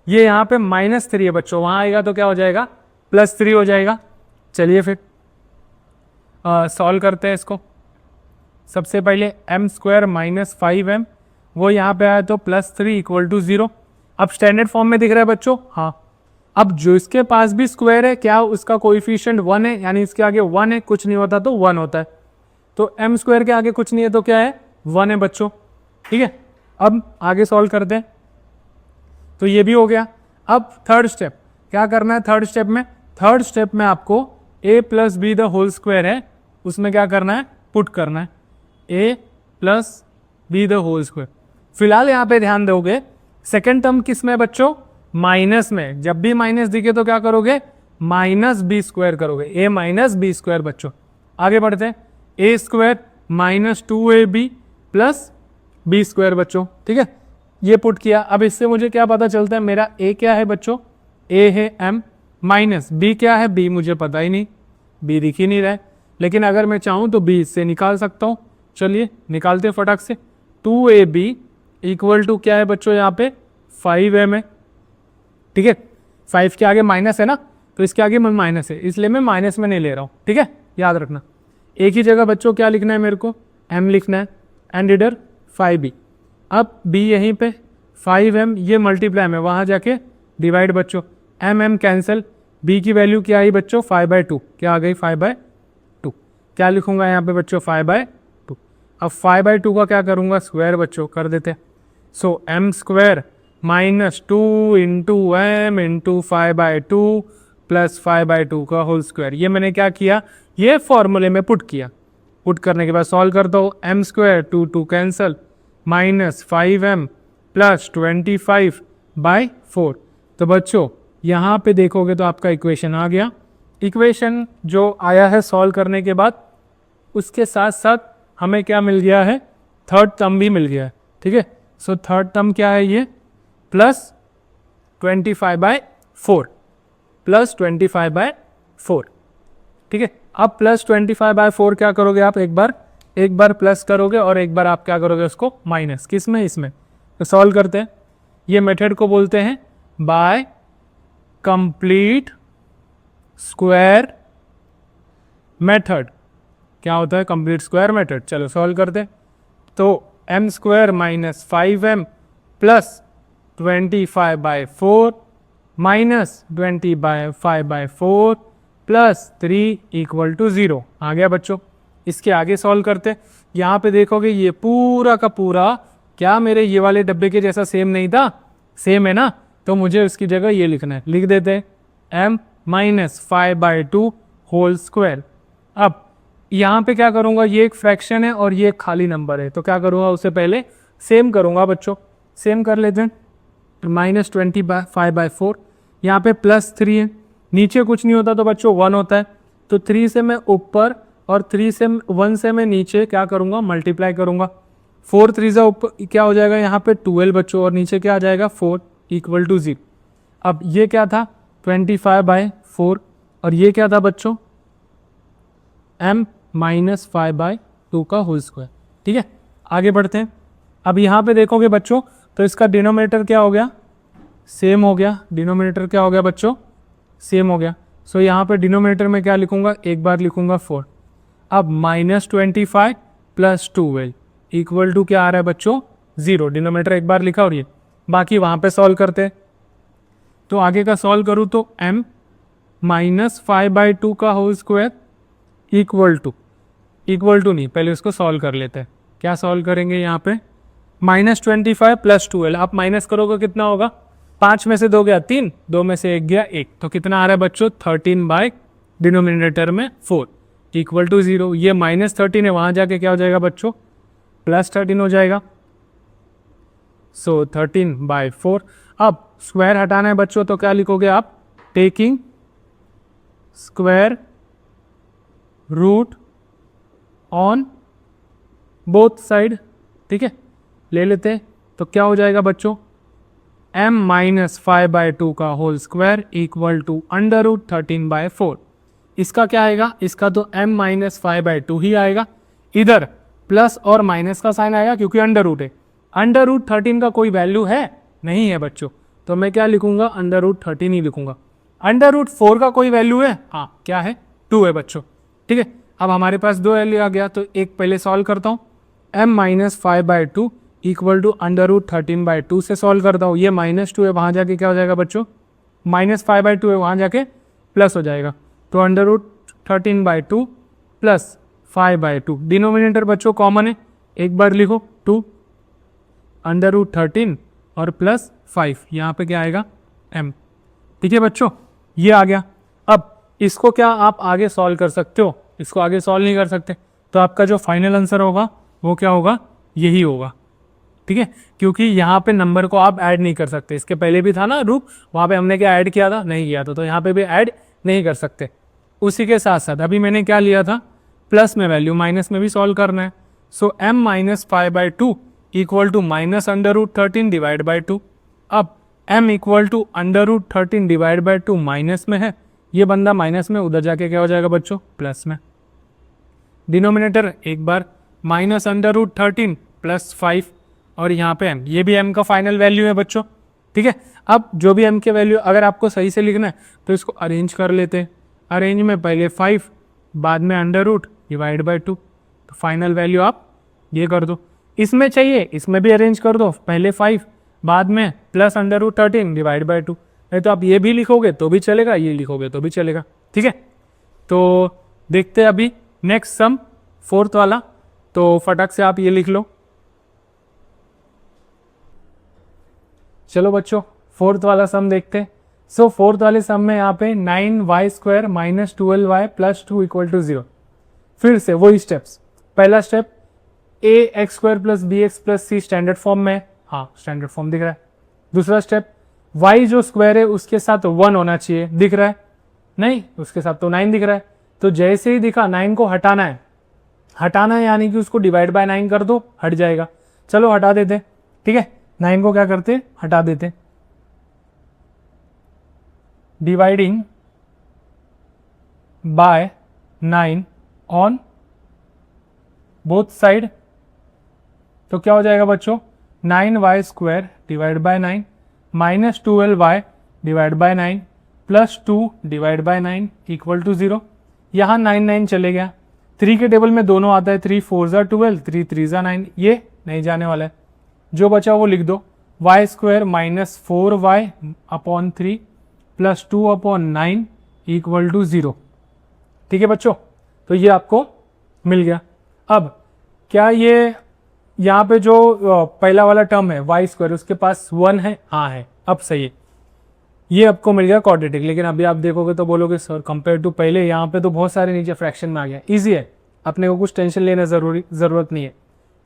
ये यहाँ पे -3 है बच्चों, वहाँ आएगा तो क्या हो जाएगा +3 हो जाएगा। चलिए फिर सॉल्व करते हैं इसको। सबसे पहले m स्क्वायर माइनस 5m, वो यहाँ पे आया तो +3 इक्वल टू 0। अब स्टैंडर्ड फॉर्म में दिख रहा है बच्चों, हाँ। अब जो इसके पास भी स्क्वायर है, क्या उसका कोएफिशिएंट 1 है, यानी इसके आगे 1 है, कुछ नहीं होता तो 1 होता है। तो m स्क्वायर के आगे कुछ नहीं है तो क्या है, 1 है बच्चों। ठीक है, अब आगे सॉल्व करते हैं। तो ये भी हो गया। अब थर्ड स्टेप क्या करना है, थर्ड स्टेप में आपको a plus B the whole square है, उसमें क्या करना है, पुट करना है a plus B the whole square. फिलहाल यहाँ पे ध्यान दोगे, सेकेंड टर्म किस में बच्चों, माइनस में। जब भी माइनस दिखे तो क्या करोगे, -b स्क्वायर करोगे, a माइनस बी स्क्वायर बच्चों। आगे बढ़ते हैं, a square minus 2ab plus B square बच्चों, ठीक है। ये पुट किया, अब इससे मुझे क्या पता चलता है, मेरा ए क्या है बच्चों, ए है एम, माइनस बी क्या है, बी मुझे पता ही नहीं, बी दिख ही नहीं रहा है, लेकिन अगर मैं चाहूँ तो बी इससे निकाल सकता हूँ। चलिए निकालते हैं फटाक से। 2ab इक्वल टू क्या है बच्चों, यहाँ पे 5m है, ठीक है। 5 के आगे माइनस है ना, तो इसके आगे माइनस है, इसलिए मैं माइनस में नहीं ले रहा हूँ, ठीक है, याद रखना। एक ही जगह बच्चों क्या लिखना है मेरे को, m लिखना है, एंड इधर 5b। अब b यहीं पे 5m, ये मल्टीप्लाई में वहाँ जाके डिवाइड बच्चों, m कैंसिल, b की वैल्यू क्या आई बच्चों, 5/2, क्या आ गई 5/2। क्या लिखूंगा यहाँ पे बच्चों, 5/2। अब 5/2 का क्या करूँगा, स्क्वायर बच्चों कर देते हैं। So m square minus 2 into M into 5/2 plus 5/2 का होल स्क्वायर। ये मैंने क्या किया, ये फॉर्मूले में पुट किया। पुट करने के बाद सॉल्व करता हूँ, M square 2 cancel, minus 5m plus 25/4। तो बच्चों यहाँ पे देखोगे तो आपका इक्वेशन आ गया। इक्वेशन जो आया है सॉल्व करने के बाद, उसके साथ साथ हमें क्या मिल गया है, थर्ड टर्म भी मिल गया है, ठीक है। सो थर्ड टर्म क्या है, ये प्लस 25/4, प्लस 25/4, ठीक है। अब प्लस 25/4 क्या करोगे आप, एक बार प्लस करोगे और एक बार आप क्या करोगे उसको माइनस, किस में, इसमें। तो सॉल्व करते हैं। ये मेथड को बोलते हैं बाय कंप्लीट स्क्वायर मेथड। क्या होता है कंप्लीट स्क्वायर मेथड, चलो सॉल्व करते हैं। तो m square minus 5m plus 25/4 minus 20/5/4 plus 3 equal to 0 आ गया बच्चों। इसके आगे सॉल्व करते, यहाँ पे देखोगे ये पूरा का पूरा क्या मेरे ये वाले डब्बे के जैसा सेम नहीं था, सेम है ना, तो मुझे उसकी जगह ये लिखना है, लिख देते हैं m माइनस 5/2 होल स्क्वायर। अब यहाँ पे क्या करूँगा, ये एक फ्रैक्शन है और ये एक खाली नंबर है, तो क्या करूँगा, उससे पहले सेम करूँगा बच्चों, सेम कर लेते हैं। माइनस 25/4, यहाँ पे प्लस 3 है, नीचे कुछ नहीं होता तो बच्चों 1 होता है, तो 3 से मैं ऊपर और 1 से मैं नीचे क्या करूँगा, मल्टीप्लाई करूँगा। 4 3 से ऊपर क्या हो जाएगा, यहाँ पे 12 बच्चों, और नीचे क्या आ जाएगा 4 इक्वल टू 0। अब ये क्या था 25/4 और ये क्या था बच्चों, m माइनस 5/2 का होल स्क्वायर, ठीक है। आगे बढ़ते हैं। अब यहाँ पे देखोगे बच्चों तो इसका डिनोमिनेटर क्या हो गया, सेम हो गया। डिनोमिनेटर क्या हो गया बच्चों, सेम हो गया। सो यहाँ पे डिनोमिनेटर में क्या लिखूंगा, एक बार लिखूंगा 4। अब माइनस 25 प्लस 12 इक्वल टू क्या आ रहा है बच्चों, 0। डिनोमिनेटर एक बार लिखा और ये बाकी वहाँ पे सॉल्व करते हैं। तो आगे का सॉल्व करूँ तो m माइनस 5/2 का होल स्क्वायर इक्वल टू नहीं, पहले उसको सॉल्व कर लेते हैं। क्या सॉल्व करेंगे यहाँ पे, माइनस 25 प्लस 12, आप माइनस करोगे कितना होगा, 5 में से 2 गया 3, 2 में से 1 गया 1, तो कितना आ रहा है बच्चों 13 बाय डिनोमिनेटर में 4 इक्वल टू 0। ये माइनस 13 है, वहाँ जाके क्या हो जाएगा बच्चों, प्लस 13 हो जाएगा। सो 13/4। अब स्क्वायर हटाना है बच्चों, तो क्या लिखोगे आप, taking square root on both side, ठीक है, ले लेते हैं। तो क्या हो जाएगा बच्चों, m माइनस 5/2 का whole square equal to under root 13/4। इसका क्या आएगा, इसका तो m माइनस 5/2 ही आएगा, इधर प्लस और माइनस का साइन आएगा क्योंकि अंडर रूट है। अंडर रूट 13 का कोई वैल्यू है नहीं है बच्चों, तो मैं क्या लिखूंगा, अंडर रूट 13 ही लिखूंगा। अंडर रूट 4 का कोई वैल्यू है, हाँ क्या है, 2 है बच्चों, ठीक है। अब हमारे पास 2 वैल्यू आ गया, तो एक पहले सॉल्व करता हूँ, m minus 5/2 equal to under root 13/2 से सॉल्व करता हूँ। ये -2 है, वहाँ जाके क्या हो जाएगा बच्चों, माइनस 5/2 है, वहाँ जाके प्लस हो जाएगा। तो अंडर रूट 13/2 प्लस 5/2, डिनोमिनेटर बच्चों कॉमन है, एक बार लिखो 2 अंडर रूट 13 और प्लस 5, यहाँ पे क्या आएगा m, ठीक है बच्चों, ये आ गया। अब इसको क्या आप आगे सॉल्व कर सकते हो, इसको आगे सॉल्व नहीं कर सकते, तो आपका जो फाइनल आंसर होगा वो क्या होगा, यही होगा, ठीक है। क्योंकि यहाँ पे नंबर को आप ऐड नहीं कर सकते, इसके पहले भी था ना रूप, वहाँ पे हमने क्या ऐड किया था, नहीं किया था, तो यहाँ पे भी ऐड नहीं कर सकते। उसी के साथ साथ अभी मैंने क्या लिया था, प्लस में वैल्यू, माइनस में भी सॉल्व करना है। So m minus 5/2 equal to minus under root 13 divide by 2। अब m equal to under root 13 divide by 2 minus में है, ये बंदा माइनस में, उधर जाके क्या हो जाएगा बच्चों, प्लस में। डिनोमिनेटर एक बार माइनस अंडर रूट 13 प्लस 5, और यहाँ पे m, ये भी m का फाइनल वैल्यू है बच्चों, ठीक है। अब जो भी m के वैल्यू अगर आपको सही से लिखना है तो इसको अरेंज कर लेते हैं। अरेंज में पहले 5, बाद में अंडर रूट डिवाइड बाई 2, तो फाइनल वैल्यू आप ये कर दो। इसमें चाहिए इसमें भी अरेंज कर दो, पहले 5 बाद में plus under root 13 divide by 2। नहीं तो आप ये भी लिखोगे तो भी चलेगा, ये लिखोगे तो भी चलेगा, ठीक है। तो देखते हैं अभी नेक्स्ट सम, फोर्थ वाला, तो फटाक से आप ये लिख लो। चलो बच्चों फोर्थ वाला सम देखते हैं। सो फोर्थ वाले सम में यहाँ पे 9y² minus 12y plus 2 equal to 0। फिर से वही स्टेप्स, पहला step ax² plus bx plus c standard form में, हाँ स्टैंडर्ड फॉर्म दिख रहा है। दूसरा स्टेप y जो स्क्वायर है उसके साथ 1 होना चाहिए, दिख रहा है, नहीं उसके साथ तो 9 दिख रहा है। तो जैसे ही दिखा 9 को हटाना है यानी कि उसको डिवाइड बाय 9 कर दो, हट जाएगा। चलो हटा देते, ठीक है, 9 को क्या करते, हटा देते। Dividing by 9 on both side, तो क्या हो जाएगा बच्चों, 9y² divide by 9 minus 12y divide by 9 plus 2 divide by 9 equal to 0। यहाँ 9 चले गया, 3 के टेबल में दोनों आता है, 3 4 12, 3 3 9, ये नहीं जाने वाला है। जो बचा वो लिख दो, y² minus 4y upon 3 plus 2 upon 9 equal to 0, ठीक है बच्चों। तो ये आपको मिल गया। अब क्या ये यहाँ पे जो पहला वाला टर्म है y² उसके पास 1 है, हाँ है, अब सही है, ये आपको मिल गया क्वाड्रेटिक। लेकिन अभी आप देखोगे तो बोलोगे सर कंपेयर टू पहले यहाँ पे तो बहुत सारे नीचे फ्रैक्शन में आ गया। ईजी है, अपने को कुछ टेंशन लेना ज़रूरत नहीं है,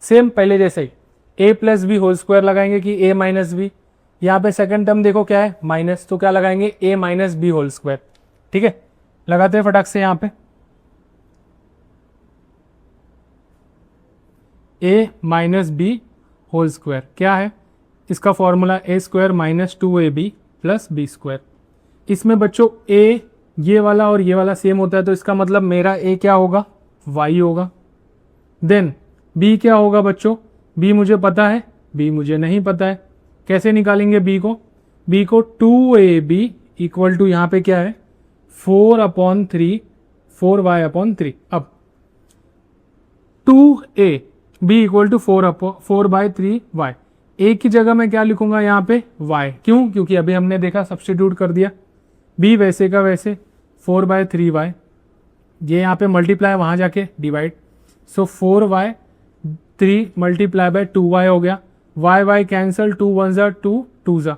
सेम पहले जैसे ही a plus B whole square लगाएंगे कि a माइनस बी, यहाँ पे सेकंड टर्म देखो क्या है माइनस, तो क्या लगाएंगे a minus B whole square, ठीक है। लगाते हैं फटाक से यहाँ पे a minus B whole square, क्या है इसका formula, a² minus 2ab plus b²। इसमें बच्चों a ये वाला और ये वाला सेम होता है, तो इसका मतलब मेरा a क्या होगा, y होगा। देन b क्या होगा बच्चों, b मुझे पता है, b मुझे नहीं पता है। कैसे निकालेंगे b को, b को 2ab इक्वल टू यहाँ पे क्या है 4/3 4y/3। अब 2a b equal to 4/3y, a की जगह मैं क्या लिखूंगा यहाँ पे y, क्यों, क्योंकि अभी हमने देखा सब्स्टिट्यूट कर दिया। b वैसे का वैसे 4/3y, ये यहाँ पे मल्टीप्लाई वहाँ जाके divide, so 4y 3 multiply by 2y हो गया, y कैंसल, 2 1 2 2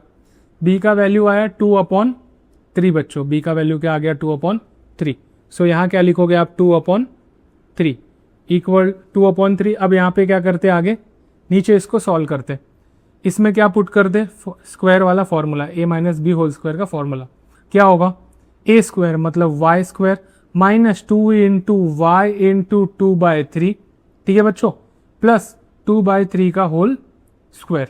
b का वैल्यू आया 2/3 बच्चों, b का वैल्यू क्या आ गया 2/3। सो यहाँ क्या लिखोगे आप 2/3 इक्वल 2/3। अब यहाँ पे क्या करते आगे, नीचे इसको सॉल्व करते, इसमें क्या पुट करते, स्क्वायर वाला formula a minus B whole square का फॉर्मूला क्या होगा, a² मतलब y² minus 2 into Y into 2/3, ठीक है बच्चों, प्लस 2/3 का होल स्क्वायर।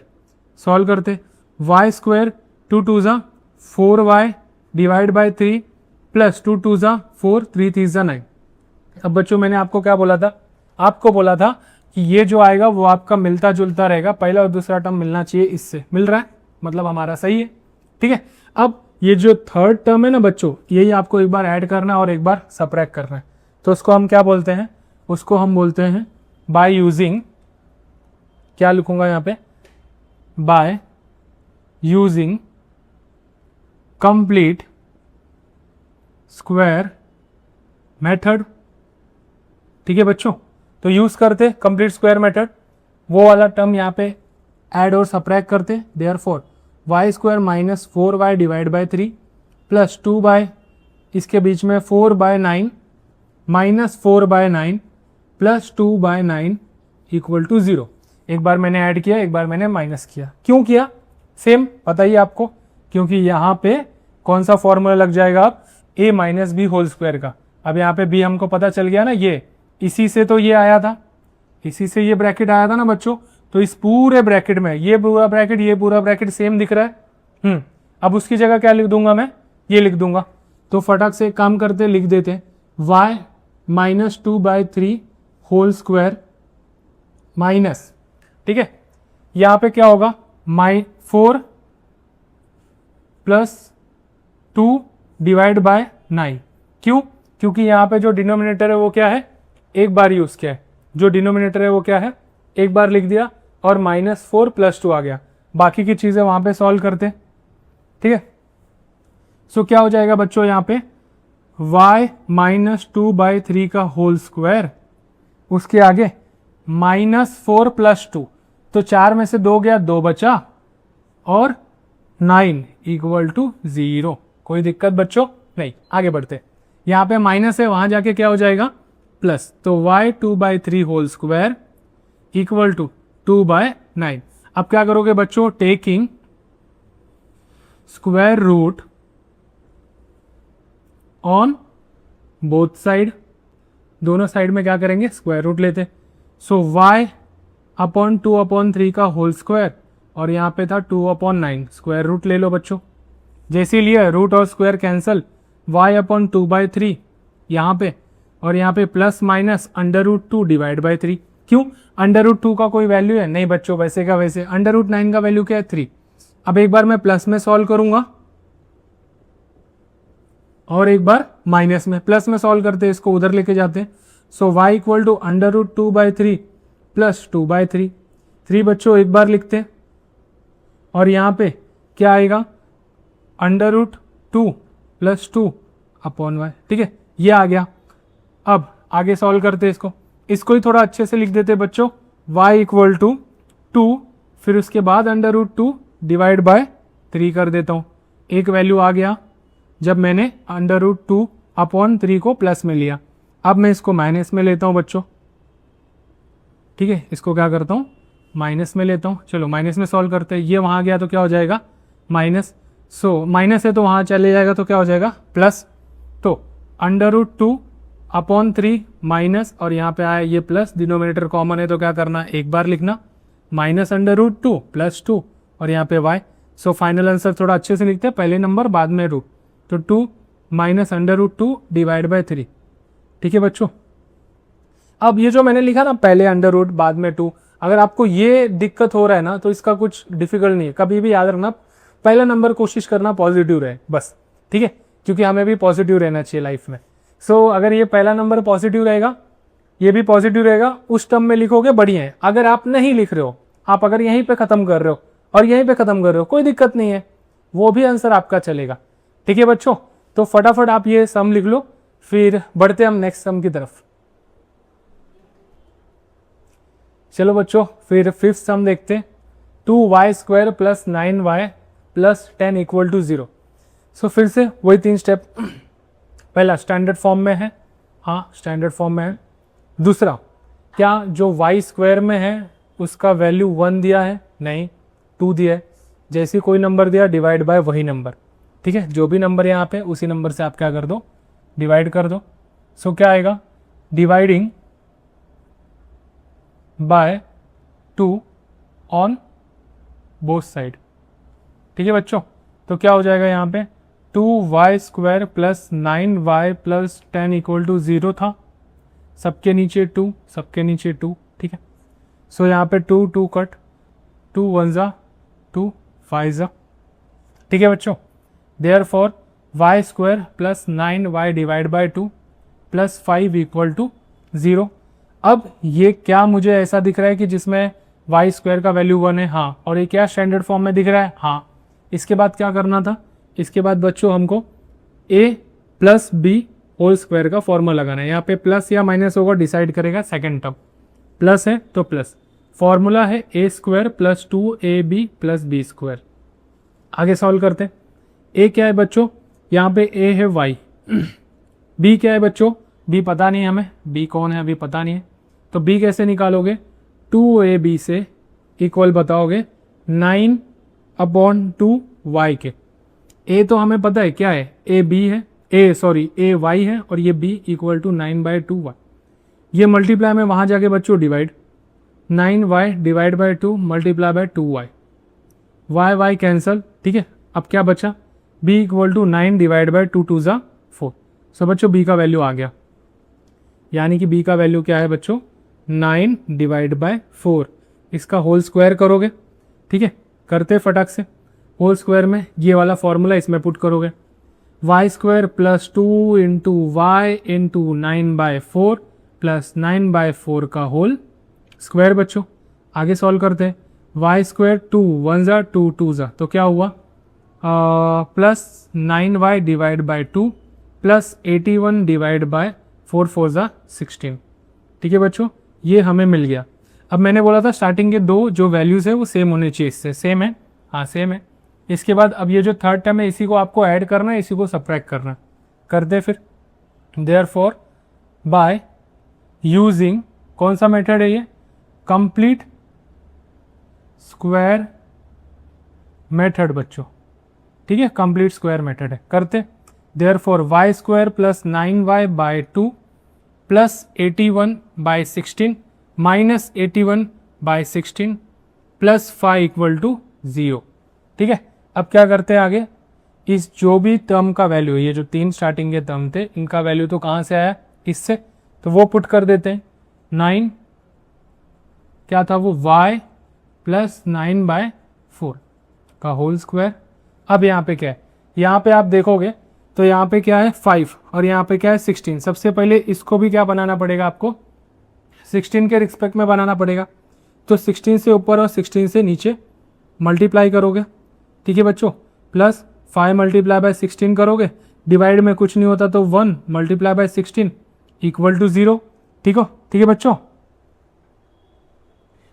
सॉल्व करते, y² 2 2 4y divide by 3 plus 2 2 4 3 3 9। अब बच्चों मैंने आपको क्या बोला था, आपको बोला था कि ये जो आएगा वो आपका मिलता जुलता रहेगा, पहला और दूसरा टर्म मिलना चाहिए, इससे मिल रहा है मतलब हमारा सही है, ठीक है। अब ये जो थर्ड टर्म है ना बच्चों, यही आपको एक बार ऐड करना है और एक बार सबट्रैक्ट करना है, तो उसको हम क्या बोलते हैं, उसको हम बोलते हैं बाय यूजिंग, क्या लिखूंगा यहाँ पे, by using complete square method, ठीक है बच्चों। तो यूज करते कंप्लीट स्क्वायर मेथड, वो वाला टर्म यहाँ पे ऐड और सबट्रैक्ट करते, therefore y² minus 4y divide by 3 plus 2 by इसके बीच में 4/9 माइनस 4/9 प्लस 2/9 इक्वल टू 0। एक बार मैंने ऐड किया, एक बार मैंने माइनस किया, क्यों किया सेम बताइए आपको, क्योंकि यहाँ पे कौन सा फॉर्मूला लग जाएगा आप, a minus B whole square का। अब यहाँ पे b हमको पता चल गया ना, ये इसी से तो ये आया था, इसी से ये ब्रैकेट आया था ना बच्चों, तो इस पूरे ब्रैकेट में ये पूरा ब्रैकेट सेम दिख रहा है। अब उसकी जगह क्या लिख दूंगा मैं, ये लिख दूंगा। तो फटाक से एक काम करते लिख देते हैं y minus 2/3 whole square minus, ठीक है, यहां पे क्या होगा 4 प्लस 2 डिवाइड बाय 9। क्यों? क्योंकि यहां पे जो डिनोमिनेटर है वो क्या है, एक बार यूज किया है, जो डिनोमिनेटर है वो क्या है, एक बार लिख दिया, और -4 + 2 आ गया। बाकी की चीजें वहां पे सॉल्व करते, ठीक है। सो क्या हो जाएगा बच्चों, यहां पे y माइनस 2/3 का होल स्क्वायर, उसके आगे -4 + 2, तो 4 में से 2 गया, 2 बचा, और 9 = 0। कोई दिक्कत बच्चों नहीं, आगे बढ़ते। यहां पे माइनस है, वहां जाके क्या हो जाएगा प्लस, तो y 2/3 होल स्क्वायर = 2/9। अब क्या करोगे बच्चों, taking square root on both side, दोनों साइड में क्या करेंगे, स्क्वायर रूट लेते। सो y अपॉन 2/3 का होल स्क्वायर, और यहां पे था 2/9, स्क्वायर रूट ले लो बच्चों। जैसे लिया रूट और स्क्वायर कैंसल, y अपॉन 2/3 यहां पे, और यहां पे प्लस माइनस √2 डिवाइड बाय 3। क्यों? √2 का कोई वैल्यू है नहीं बच्चों, वैसे का वैसे। √9 का वैल्यू क्या है, 3। अब एक बार मैं प्लस में सॉल्व करूंगा और एक बार माइनस में। प्लस में सॉल्व करते हैं, इसको उधर लेके जाते हैं। So y = √2/3 plus 2/3। 3 बच्चों एक बार लिखते हैं, और यहां पे क्या आएगा, √2 + 2/y, ठीक है, ये आ गया। अब आगे सॉल्व करते हैं इसको ही थोड़ा अच्छे से लिख देते हैं बच्चों। y = 2, फिर उसके बाद √2 डिवाइड बाय 3 कर देता हूं। एक वैल्यू आ गया जब मैंने √2/3 को प्लस में लिया। अब मैं इसको माइनस में लेता हूं बच्चों, ठीक है, इसको क्या करता हूं, माइनस में लेता हूं। चलो माइनस में सॉल्व करते हैं। ये वहां गया तो क्या हो जाएगा, माइनस। सो माइनस है तो वहां चले जाएगा तो क्या हो जाएगा, प्लस। तो √2/3 माइनस, और यहाँ पे आया ये प्लस, डिनोमिनेटर कॉमन है तो क्या करना, एक बार लिखना, -√2 + 2, और यहाँ पे y। सो फाइनल आंसर थोड़ा अच्छे से लिखते हैं, पहले नंबर बाद में रूट, तो 2 -√2 डिवाइड बाय 3, ठीक है बच्चों। अब ये जो मैंने लिखा ना, पहले √ बाद में 2, अगर आपको ये दिक्कत हो रहा है ना, तो इसका कुछ डिफिकल्ट नहीं है। कभी भी याद रखना, पहला नंबर कोशिश करना पॉजिटिव रहे बस, ठीक है, क्योंकि हमें भी पॉजिटिव रहना चाहिए लाइफ में। सो अगर ये पहला नंबर पॉजिटिव रहेगा, ये भी पॉजिटिव रहेगा, उस टर्म में लिखोगे बढ़िया है। अगर आप नहीं लिख रहे हो, आप अगर यहीं पे खत्म कर रहे हो और यहीं पे खत्म कर रहे हो, कोई दिक्कत नहीं है, वो भी आंसर आपका चलेगा, ठीक है बच्चों। तो फटाफट आप ये सम लिख लो, फिर बढ़ते हम नेक्स्ट सम की तरफ। चलो बच्चों, फिर 5th सम देखते हैं। 2y² + 9y + 10 = 0। सो फिर से वही 3 स्टेप। पहला स्टैंडर्ड फॉर्म में है, हाँ स्टैंडर्ड फॉर्म में है। दूसरा, क्या जो y² में है उसका वैल्यू 1 दिया है, नहीं 2 दिया है। जैसे कोई नंबर दिया डिवाइड बाय वही नंबर, ठीक है, जो भी नंबर यहाँ पे उसी नंबर से आप क्या कर दो, डिवाइड कर दो। सो क्या आएगा, dividing by 2 on both side, ठीक है बच्चों। तो क्या हो जाएगा यहाँ पे, 2y² + 9y + 10 = 0 था, सबके नीचे 2, सबके नीचे 2, ठीक है। सो यहाँ पे 2 2 कट, 2 1 ज़ा 2 5 ज़ा, ठीक है बच्चों। Therefore y² + 9y divide by 2 + 5 = 0। अब ये क्या मुझे ऐसा दिख रहा है कि जिसमें y² का वैल्यू 1 है, हाँ, और ये क्या स्टैंडर्ड फॉर्म में दिख रहा है, हाँ। इसके बाद क्या करना था, इसके बाद बच्चों हमको a + b होल स्क्वायर का फॉर्मूला लगाना है। यहाँ पे प्लस या माइनस होगा, डिसाइड करेगा सेकेंड टर्म। प्लस है तो प्लस, फॉर्मूला है a² + 2ab + b²। आगे सॉल्व करते हैं। a क्या है बच्चों, यहाँ पे a है y, b क्या है बच्चों, b पता नहीं हमें, b कौन है अभी पता नहीं है, तो b कैसे निकालोगे, 2ab से इक्वल बताओगे 9/2y के। a तो हमें पता है क्या है, a y है, और ये b = 9/2y। ये मल्टीप्लाई में वहां जाके बच्चों divide, 9y divide by 2 multiply by 2y, y cancel, ठीक है। अब क्या बचा, b equal to 9 divide by 2 2 ज़ा 4। सो बच्चों b का वैल्यू आ गया, यानी कि b का वैल्यू क्या है बच्चों 9 डिवाइड बाय 4। इसका होल स्क्वायर करोगे, ठीक है, करते फटाक से। होल स्क्वायर में ये वाला फॉर्मूला इसमें पुट करोगे, Y square plus 2 into Y into 9/4 plus 9/4 का होल स्क्वायर। बच्चों आगे सॉल्व करते हैं, वाई स्क्वायर 2 1 ज़ा 2 2 ज़ा, तो क्या हुआ plus 9y divide by 2 plus 81 divide by 4 4 ज़ा 16। ठीक है बच्चों, ये हमें मिल गया। अब मैंने बोला था स्टार्टिंग के दो जो वैल्यूज़ है वो सेम होने चाहिए, इससे सेम है, हाँ सेम है। इसके बाद अब ये जो थर्ड टर्म है इसी को आपको ऐड करना है, इसी को सब्ट्रैक्ट करना है, करते फिर। देयरफॉर बाय यूजिंग कौन सा मेथड है ये, कंप्लीट स्क्वायर मेथड बच्चों, ठीक है, कंप्लीट स्क्वायर मेथड है, करते। Therefore Y square plus 9y by 2 plus 81/16 minus 81/16 plus 5 equal to 0। ठीक है, अब क्या करते हैं आगे, इस जो भी टर्म का वैल्यू है, ये जो तीन स्टार्टिंग के टर्म थे इनका वैल्यू तो कहाँ से आया, इससे, तो वो पुट कर देते हैं। 9 क्या था वो y प्लस 9/4 का होल स्क्वायर। अब यहाँ पे क्या है, यहाँ पे आप देखोगे तो यहाँ पे क्या है 5 और यहाँ पे क्या है 16। सबसे पहले इसको भी क्या बनाना पड़ेगा आपको, 16 के रिस्पेक्ट में बनाना पड़ेगा। तो 16 से ऊपर और 16 से नीचे मल्टीप्लाई करोगे, ठीक है बच्चों, प्लस 5 मल्टीप्लाई बाय 16 करोगे, डिवाइड में कुछ नहीं होता तो 1 मल्टीप्लाई बाय 16 इक्वल टू 0। ठीक है बच्चों।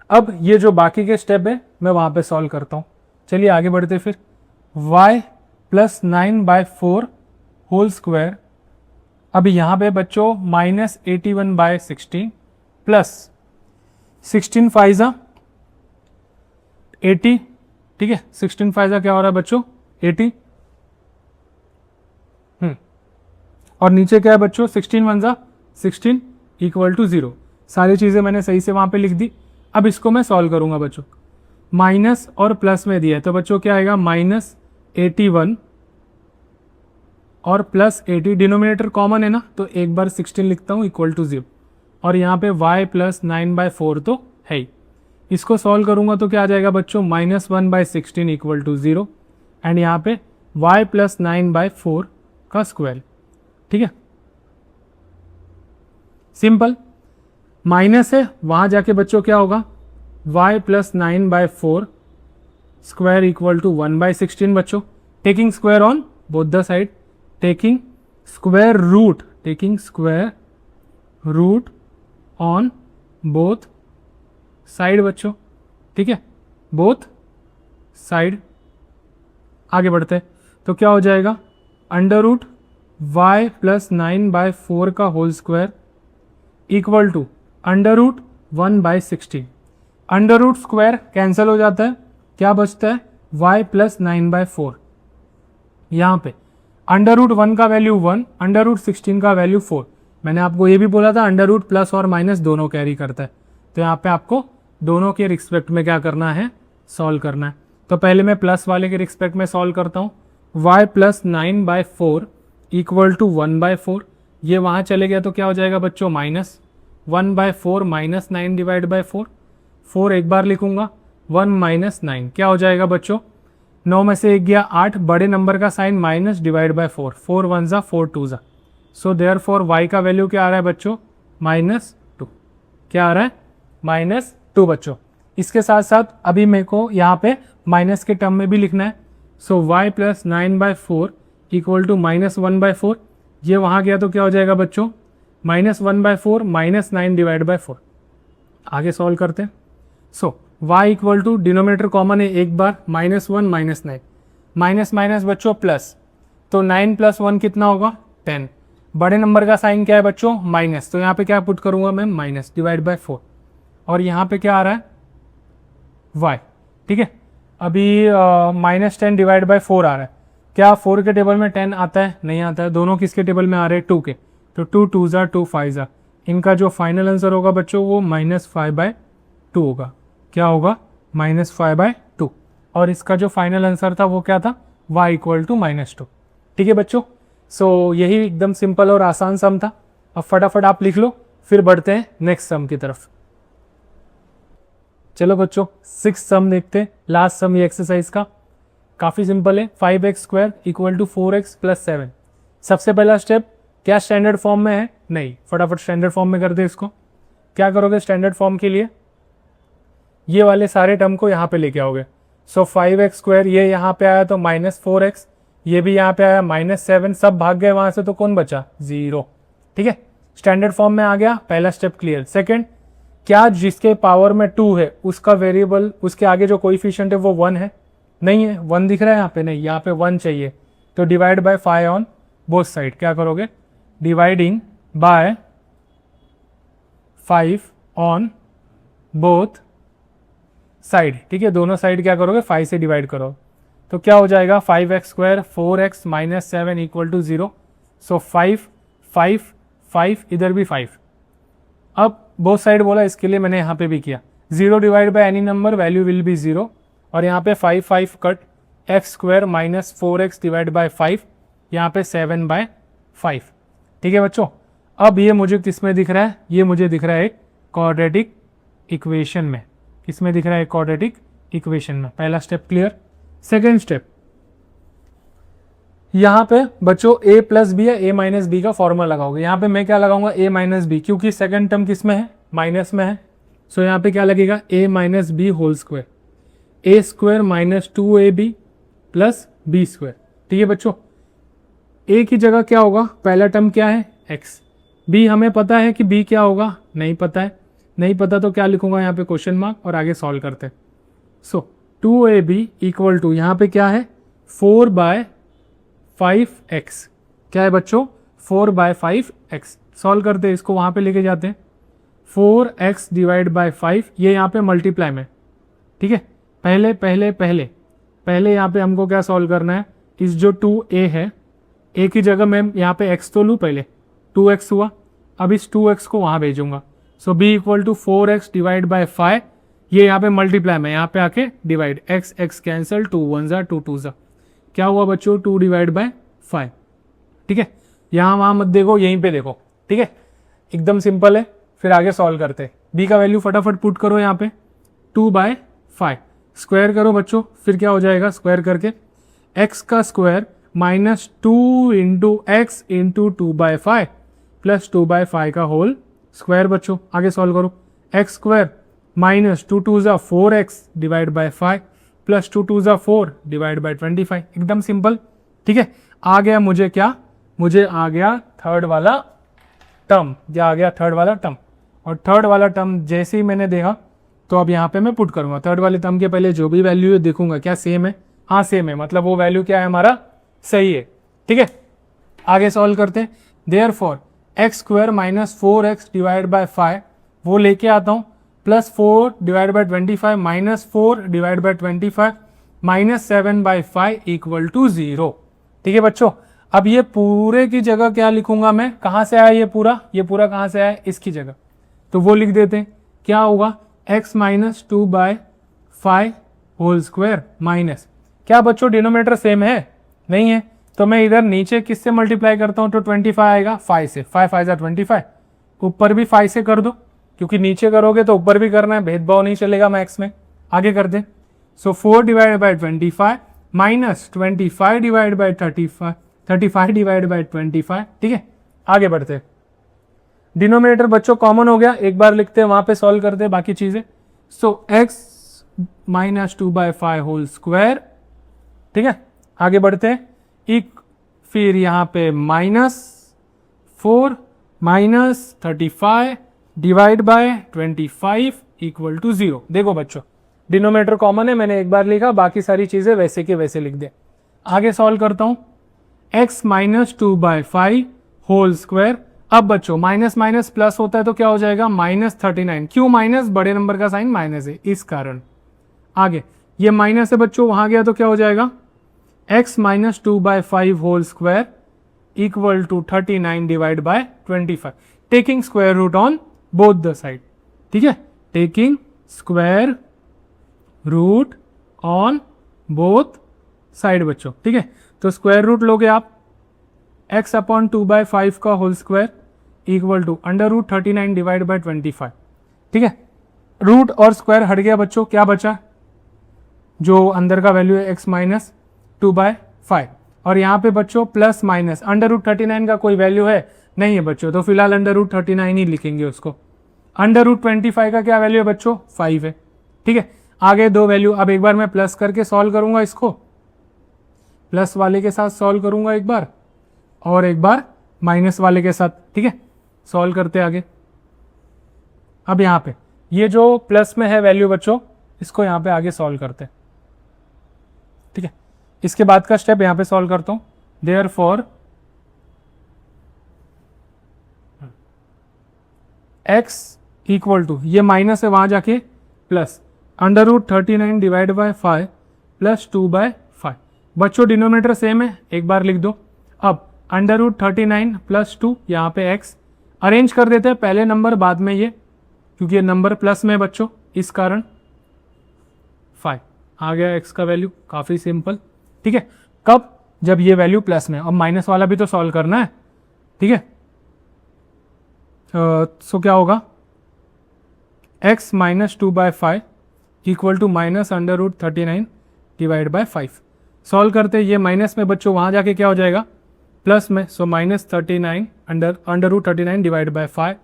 अब ये जो बाकी के स्टेप है मैं वहाँ पे सॉल्व करता हूँ। चलिए आगे बढ़ते फिर। y प्लस 9/4 होल स्क्वायर, अब यहाँ पे बच्चों माइनस 81/16 प्लस 16 5 80, ठीक है, 16 5 क्या हो रहा है बच्चों 80, और नीचे क्या है बच्चों 16 1 16 इक्वल टू 0। सारी चीज़ें मैंने सही से वहाँ पे लिख दी। अब इसको मैं सॉल्व करूँगा बच्चों, माइनस और प्लस में दिया है तो बच्चों क्या आएगा माइनस 81 और प्लस 80, डिनोमिनेटर कॉमन है ना तो एक बार 16 लिखता हूँ इक्वल टू 0, और यहाँ पे y प्लस 9/4 तो है ही। इसको सॉल्व करूँगा तो क्या आ जाएगा बच्चों माइनस 1/16 इक्वल टू 0, एंड यहाँ पे y प्लस 9/4 का स्क्वायर। ठीक है, सिंपल। माइनस है वहाँ जाके बच्चों क्या होगा, y plus 9/4 square equal to 1/16 बच्चों, taking square on both the side, taking square root on both side बच्चों, ठीक है, बोथ साइड। आगे बढ़ते हैं तो क्या हो जाएगा, अंडर रूट y प्लस 9/4 का whole square equal to under root 1/16। Under root square cancel हो जाता है, क्या बचता है y प्लस 9/4। यहाँ पे अंडर रूट 1 का वैल्यू 1, अंडर रूट 16 का वैल्यू 4। मैंने आपको ये भी बोला था अंडर रूट प्लस और माइनस दोनों कैरी करता है, तो यहाँ पे आपको दोनों के रिस्पेक्ट में क्या करना है, सॉल्व करना है। तो पहले मैं प्लस वाले के रिस्पेक्ट में सॉल्व करता हूँ, y प्लस 9/4 इक्वल टू 1/4, ये वहाँ चले गया तो क्या हो जाएगा बच्चों माइनस 1/4 माइनस 9 डिवाइड बाई 4, 4 एक बार लिखूंगा, 1 माइनस 9 क्या हो जाएगा बच्चों, 9 में से 1 गया 8, बड़े नंबर का साइन माइनस डिवाइड बाय 4, 4 1 ज़ा 4 2 ज़ा। सो देयरफॉर y का वैल्यू क्या आ रहा है बच्चों -2, क्या आ रहा है -2 बच्चों। इसके साथ साथ अभी मेरे को यहाँ पे माइनस के टर्म में भी लिखना है। सो y प्लस 9/4 इक्वल टू -1/4, ये वहाँ गया तो क्या हो जाएगा बच्चों -1/4 माइनस 9 डिवाइड बाय 4। आगे सॉल्व करते हैं। So y equal to denominator common है एक बार, -1 -9, माइनस माइनस बच्चों प्लस, तो 9 + 1 कितना होगा 10। बड़े नंबर का साइन क्या है बच्चों माइनस, तो यहाँ पे क्या पुट करूँगा मैं माइनस डिवाइड बाय 4, और यहाँ पे क्या आ रहा है y। ठीक है, अभी -10 डिवाइड बाय 4 आ रहा है, क्या 4 के टेबल में 10 आता है, नहीं आता है, दोनों किसके टेबल में आ रहे हैं 2 के, तो 2 2 ज़ा 2 5 ज़ा, इनका जो फाइनल आंसर होगा बच्चों वो -5/2 टू होगा। क्या होगा? -5/2। और इसका जो फाइनल आंसर था वो क्या था? y equal to -2। ठीक है बच्चों, सो यही एकदम सिंपल और आसान सम था। अब फटाफट आप लिख लो, फिर बढ़ते हैं नेक्स्ट सम की तरफ। चलो बच्चों, 6 सम देखते हैं, लास्ट सम ये एक्सरसाइज का। काफ़ी सिंपल है, 5x² इक्वल टू 4x + 7। सबसे पहला स्टेप, क्या स्टैंडर्ड फॉर्म में है? नहीं, फटाफट स्टैंडर्ड फॉर्म में कर दे इसको। क्या करोगे स्टैंडर्ड फॉर्म के लिए? ये वाले सारे टर्म को यहाँ पे लेके आओगे। सो 5x² ये यहाँ पे आया तो -4x, ये भी यहाँ पे आया -7, सब भाग गए वहाँ से, तो कौन बचा? 0। ठीक है, स्टैंडर्ड फॉर्म में आ गया, पहला स्टेप क्लियर। सेकंड, क्या जिसके पावर में 2 है उसका वेरिएबल, उसके आगे जो कोएफिशिएंट है वो 1 है? नहीं है, 1 दिख रहा है यहाँ पे? नहीं, यहाँ पे 1 चाहिए, तो divide by 5 on both side. क्या करोगे? Dividing by 5 on both side. ठीक है, दोनों साइड क्या करोगे? 5 से डिवाइड करो, तो क्या हो जाएगा? 5x² 4x - 7 equal to 0। सो 5 5 5, इधर भी 5। अब बोथ साइड बोला, इसके लिए मैंने यहाँ पे भी किया। 0 divide by any number, value will be 0। और यहाँ पे 5 5 cut, x² - 4x divide by 5, यहाँ पे 7/5। ठीक है बच्चों, अब ये मुझे किस में दिख रहा है? ये मुझे दिख रहा है एक क्वाड्रेटिक इक्वेशन में। किसमें दिख रहा है? क्वाड्रेटिक इक्वेशन में। पहला स्टेप क्लियर। सेकेंड स्टेप, यहाँ पे बच्चों a + b या a - b का फॉर्मूला लगाओगे। यहाँ पे मैं क्या लगाऊंगा? a - b, क्योंकि सेकंड टर्म किस में है? माइनस में है। सो यहाँ पे क्या लगेगा? a - b whole square, a² - 2ab + b²। ठीक है बच्चों, a की जगह क्या होगा? पहला टर्म क्या है? x। b हमें पता है कि b क्या होगा? नहीं पता है। नहीं पता तो क्या लिखूंगा यहाँ पे? क्वेश्चन मार्क, और आगे सॉल्व करते हैं। सो 2ab इक्वल टू, यहाँ पे क्या है? 4/5x। क्या है बच्चों? 4/5x। सॉल्व करते हैं इसको, वहाँ पे लेके जाते हैं। 4x डिवाइड बाय 5, ये यहाँ पे मल्टीप्लाई में। ठीक है, पहले पहले पहले पहले यहाँ पे हमको क्या सॉल्व करना है? इस जो 2a है, a की जगह मैं यहाँ पे x तो लूँ, पहले 2x हुआ, अब इस 2x को वहाँ भेजूंगा। So b equal to 4x divide by 5, ये यहाँ पे मल्टीप्लाई में, यहाँ पे आके डिवाइड, x x कैंसिल, 2 1 ज़ा 2 2 ज़ा, क्या हुआ बच्चों? 2 डिवाइड बाय 5। ठीक है, यहाँ वहाँ मत देखो, यहीं पे देखो। ठीक है, एकदम सिंपल है। फिर आगे सॉल्व करते हैं। b का वैल्यू फटाफट पुट करो यहाँ पे, 2/5 स्क्वायर करो बच्चों, फिर क्या हो जाएगा? स्क्वायर करके x का square -2 into X into 2/5 plus 2/5 का होल स्क्वायर। बच्चों आगे सॉल्व करो, x² -2 2 ज़ा 4x डिवाइड बाय 5 प्लस 2 2 ज़ा 4 डिवाइड बाय 25। एकदम सिंपल। ठीक है, आ गया मुझे क्या? मुझे आ गया थर्ड वाला टर्म। क्या आ गया? थर्ड वाला टर्म। और थर्ड वाला टर्म जैसे ही मैंने देखा, तो अब यहाँ पे मैं पुट करूंगा। थर्ड वाले टर्म के पहले जो भी वैल्यू है देखूंगा, क्या सेम है? हाँ सेम है, मतलब वो वैल्यू क्या है हमारा? सही है। ठीक है, आगे सॉल्व करते हैं। Therefore x² - 4x divide by 5, वो लेके आता हूँ, plus 4 divide by 25 minus 4 divide by 25 minus 7/5 equal to 0। ठीक है बच्चों, अब ये पूरे की जगह क्या लिखूंगा मैं? कहाँ से आया ये पूरा? ये पूरा कहाँ से आया? इसकी जगह, तो वो लिख देते हैं। क्या होगा? x - 2/5 होल स्क्वायर माइनस, क्या बच्चों डिनोमिनेटर सेम है? नहीं है, तो मैं इधर नीचे किससे मल्टीप्लाई करता हूँ? तो 25 आएगा 5 से, 5 5 ज़ा 25, ऊपर भी 5 से कर दो, क्योंकि नीचे करोगे तो ऊपर भी करना है, भेदभाव नहीं चलेगा मैथ्स में। आगे कर दे। सो 4 divide by 25 minus 25 divide by 35, 35 divide by 25। ठीक है, आगे बढ़ते। डिनोमिनेटर बच्चों कॉमन हो गया, एक बार लिखते हैं, वहां पे सॉल्व करते हैं बाकी चीजें। So x - 2/5 whole square. ठीक है, आगे बढ़ते हैं। फिर यहाँ पे -4 minus 35 divide by 25 equal to 0। देखो बच्चों, डिनोमिनेटर कॉमन है, मैंने एक बार लिखा, बाकी सारी चीजें वैसे के वैसे लिख दे। आगे सॉल्व करता हूं। x - 2/5 whole square. अब बच्चों माइनस माइनस प्लस होता है तो क्या हो जाएगा? -39। क्यों माइनस? बड़े नंबर का साइन माइनस है, इस कारण। आगे ये माइनस है बच्चों, वहां गया तो क्या हो जाएगा? x - 2/5 whole square equal to 39 divide by 25, taking square root on both the side. ठीक है, taking square root on both side बच्चों, ठीक है। तो स्क्वायर रूट लोगे आप x अपॉन 2/5 का whole square equal to under root 39 divide by 25, ठीक है। रूट और स्क्वायर हट गया बच्चों, क्या बचा, जो अंदर का वैल्यू है x माइनस 2/5, और यहाँ पे बच्चों प्लस माइनस अंडर रूट 39 का कोई वैल्यू है नहीं है बच्चों, तो फिलहाल अंडर रूट 39 ही लिखेंगे उसको। अंडर रूट 25 का क्या वैल्यू है बच्चों, 5 है, ठीक है। आगे दो वैल्यू, अब एक बार मैं प्लस करके सॉल्व करूंगा, इसको प्लस वाले के साथ सॉल्व करूंगा एक बार, और एक बार माइनस वाले के साथ, ठीक है। सॉल्व करते आगे। अब यहाँ पे ये जो प्लस में है वैल्यू बच्चों, इसको यहाँ पे आगे सॉल्व करते हैं, ठीक है। इसके बाद का स्टेप यहाँ पे सॉल्व करता हूँ। देयरफॉर x इक्वल टू, ये माइनस है वहां जाके plus under root 39 divide by 5 plus 2/5। बच्चों डिनोमिनेटर सेम है, एक बार लिख दो। अब अंडर रूट 39 प्लस 2, यहाँ पे x अरेंज कर देते हैं, पहले नंबर बाद में ये, क्योंकि ये नंबर प्लस में बच्चों, इस कारण 5 आ गया x का वैल्यू, काफ़ी सिंपल, ठीक है। कब, जब ये वैल्यू प्लस में। अब माइनस वाला भी तो सॉल्व करना है, ठीक है। सो क्या होगा, x minus 2/5 equal to minus under root 39 divide by 5। Solve करते ये माइनस में बच्चों, वहाँ जाके क्या हो जाएगा, प्लस में। So minus 39 under root 39 divide by 5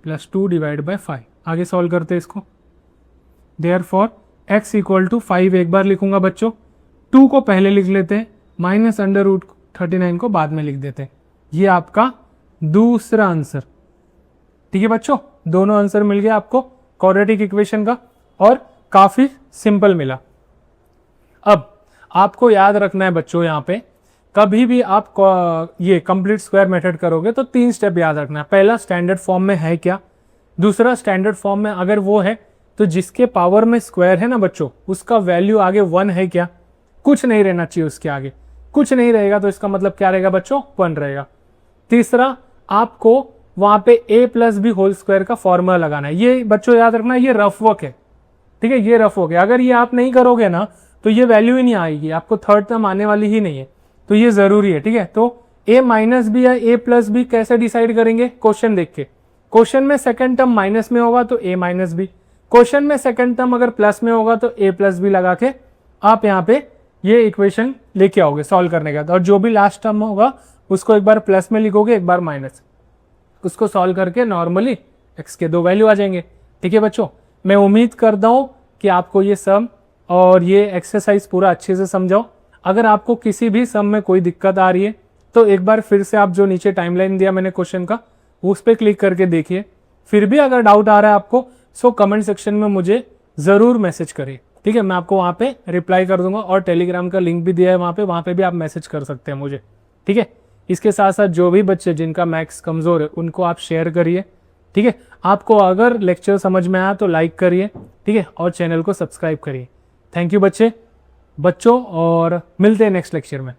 plus 2 divide by 5। आगे सॉल्व करते इसको। देयरफॉर x इक्वल टू 5 एक बार लिखूंगा बच्चों, 2 को पहले लिख लेते हैं, माइनस अंडर रूट 39 को बाद में लिख देते हैं। ये आपका दूसरा आंसर, ठीक है बच्चों। दोनों आंसर मिल गया आपको क्वाड्रेटिक इक्वेशन का, और काफी सिंपल मिला। अब आपको याद रखना है बच्चों, यहाँ पे कभी भी आप ये कंप्लीट स्क्वायर मेथड करोगे तो 3 स्टेप याद रखना है। पहला, स्टैंडर्ड फॉर्म में है क्या। दूसरा, स्टैंडर्ड फॉर्म में अगर वो है तो जिसके पावर में स्क्वायर है ना बच्चों, उसका वैल्यू आगे 1 है क्या, कुछ नहीं रहना चाहिए उसके आगे, कुछ नहीं रहेगा तो इसका मतलब क्या रहेगा बच्चों, 1 रहेगा। तीसरा, आपको वहां पे a plus B whole square का फॉर्मूला लगाना है। ये बच्चों याद रखना, ये रफ वर्क है, ठीक है, ये रफ वर्क है। अगर ये आप नहीं करोगे ना तो ये वैल्यू ही नहीं आएगी, आपको थर्ड टर्म आने वाली ही नहीं है, तो ये जरूरी है, ठीक है। तो a माइनस बी या a प्लस बी कैसे डिसाइड करेंगे, क्वेश्चन देख के। क्वेश्चन में सेकंड टर्म माइनस में होगा तो a माइनस बी, क्वेश्चन में सेकंड टर्म अगर प्लस में होगा तो a प्लस बी लगा के आप यहाँ पे ये इक्वेशन लेके आओगे सॉल्व करने के बाद, और जो भी लास्ट टर्म होगा उसको एक बार प्लस में लिखोगे, एक बार माइनस, उसको सॉल्व करके नॉर्मली x के 2 वैल्यू आ जाएंगे, ठीक है बच्चों। मैं उम्मीद करता हूँ कि आपको ये सम और ये एक्सरसाइज पूरा अच्छे से समझाओ। अगर आपको किसी भी सम में कोई दिक्कत आ रही है तो एक बार फिर से आप जो नीचे टाइमलाइन दिया मैंने क्वेश्चन का, उस पर क्लिक करके देखिए। फिर भी अगर डाउट आ रहा है आपको, सो कमेंट सेक्शन में मुझे ज़रूर मैसेज करिए, ठीक है। मैं आपको वहाँ पे रिप्लाई कर दूंगा, और टेलीग्राम का लिंक भी दिया है वहाँ पे भी आप मैसेज कर सकते हैं मुझे, ठीक है। इसके साथ साथ जो भी बच्चे जिनका मैथ्स कमज़ोर है उनको आप शेयर करिए, ठीक है। आपको अगर लेक्चर समझ में आया तो लाइक करिए, ठीक है, और चैनल को सब्सक्राइब करिए। थैंक यू बच्चों, और मिलते हैं नेक्स्ट लेक्चर में।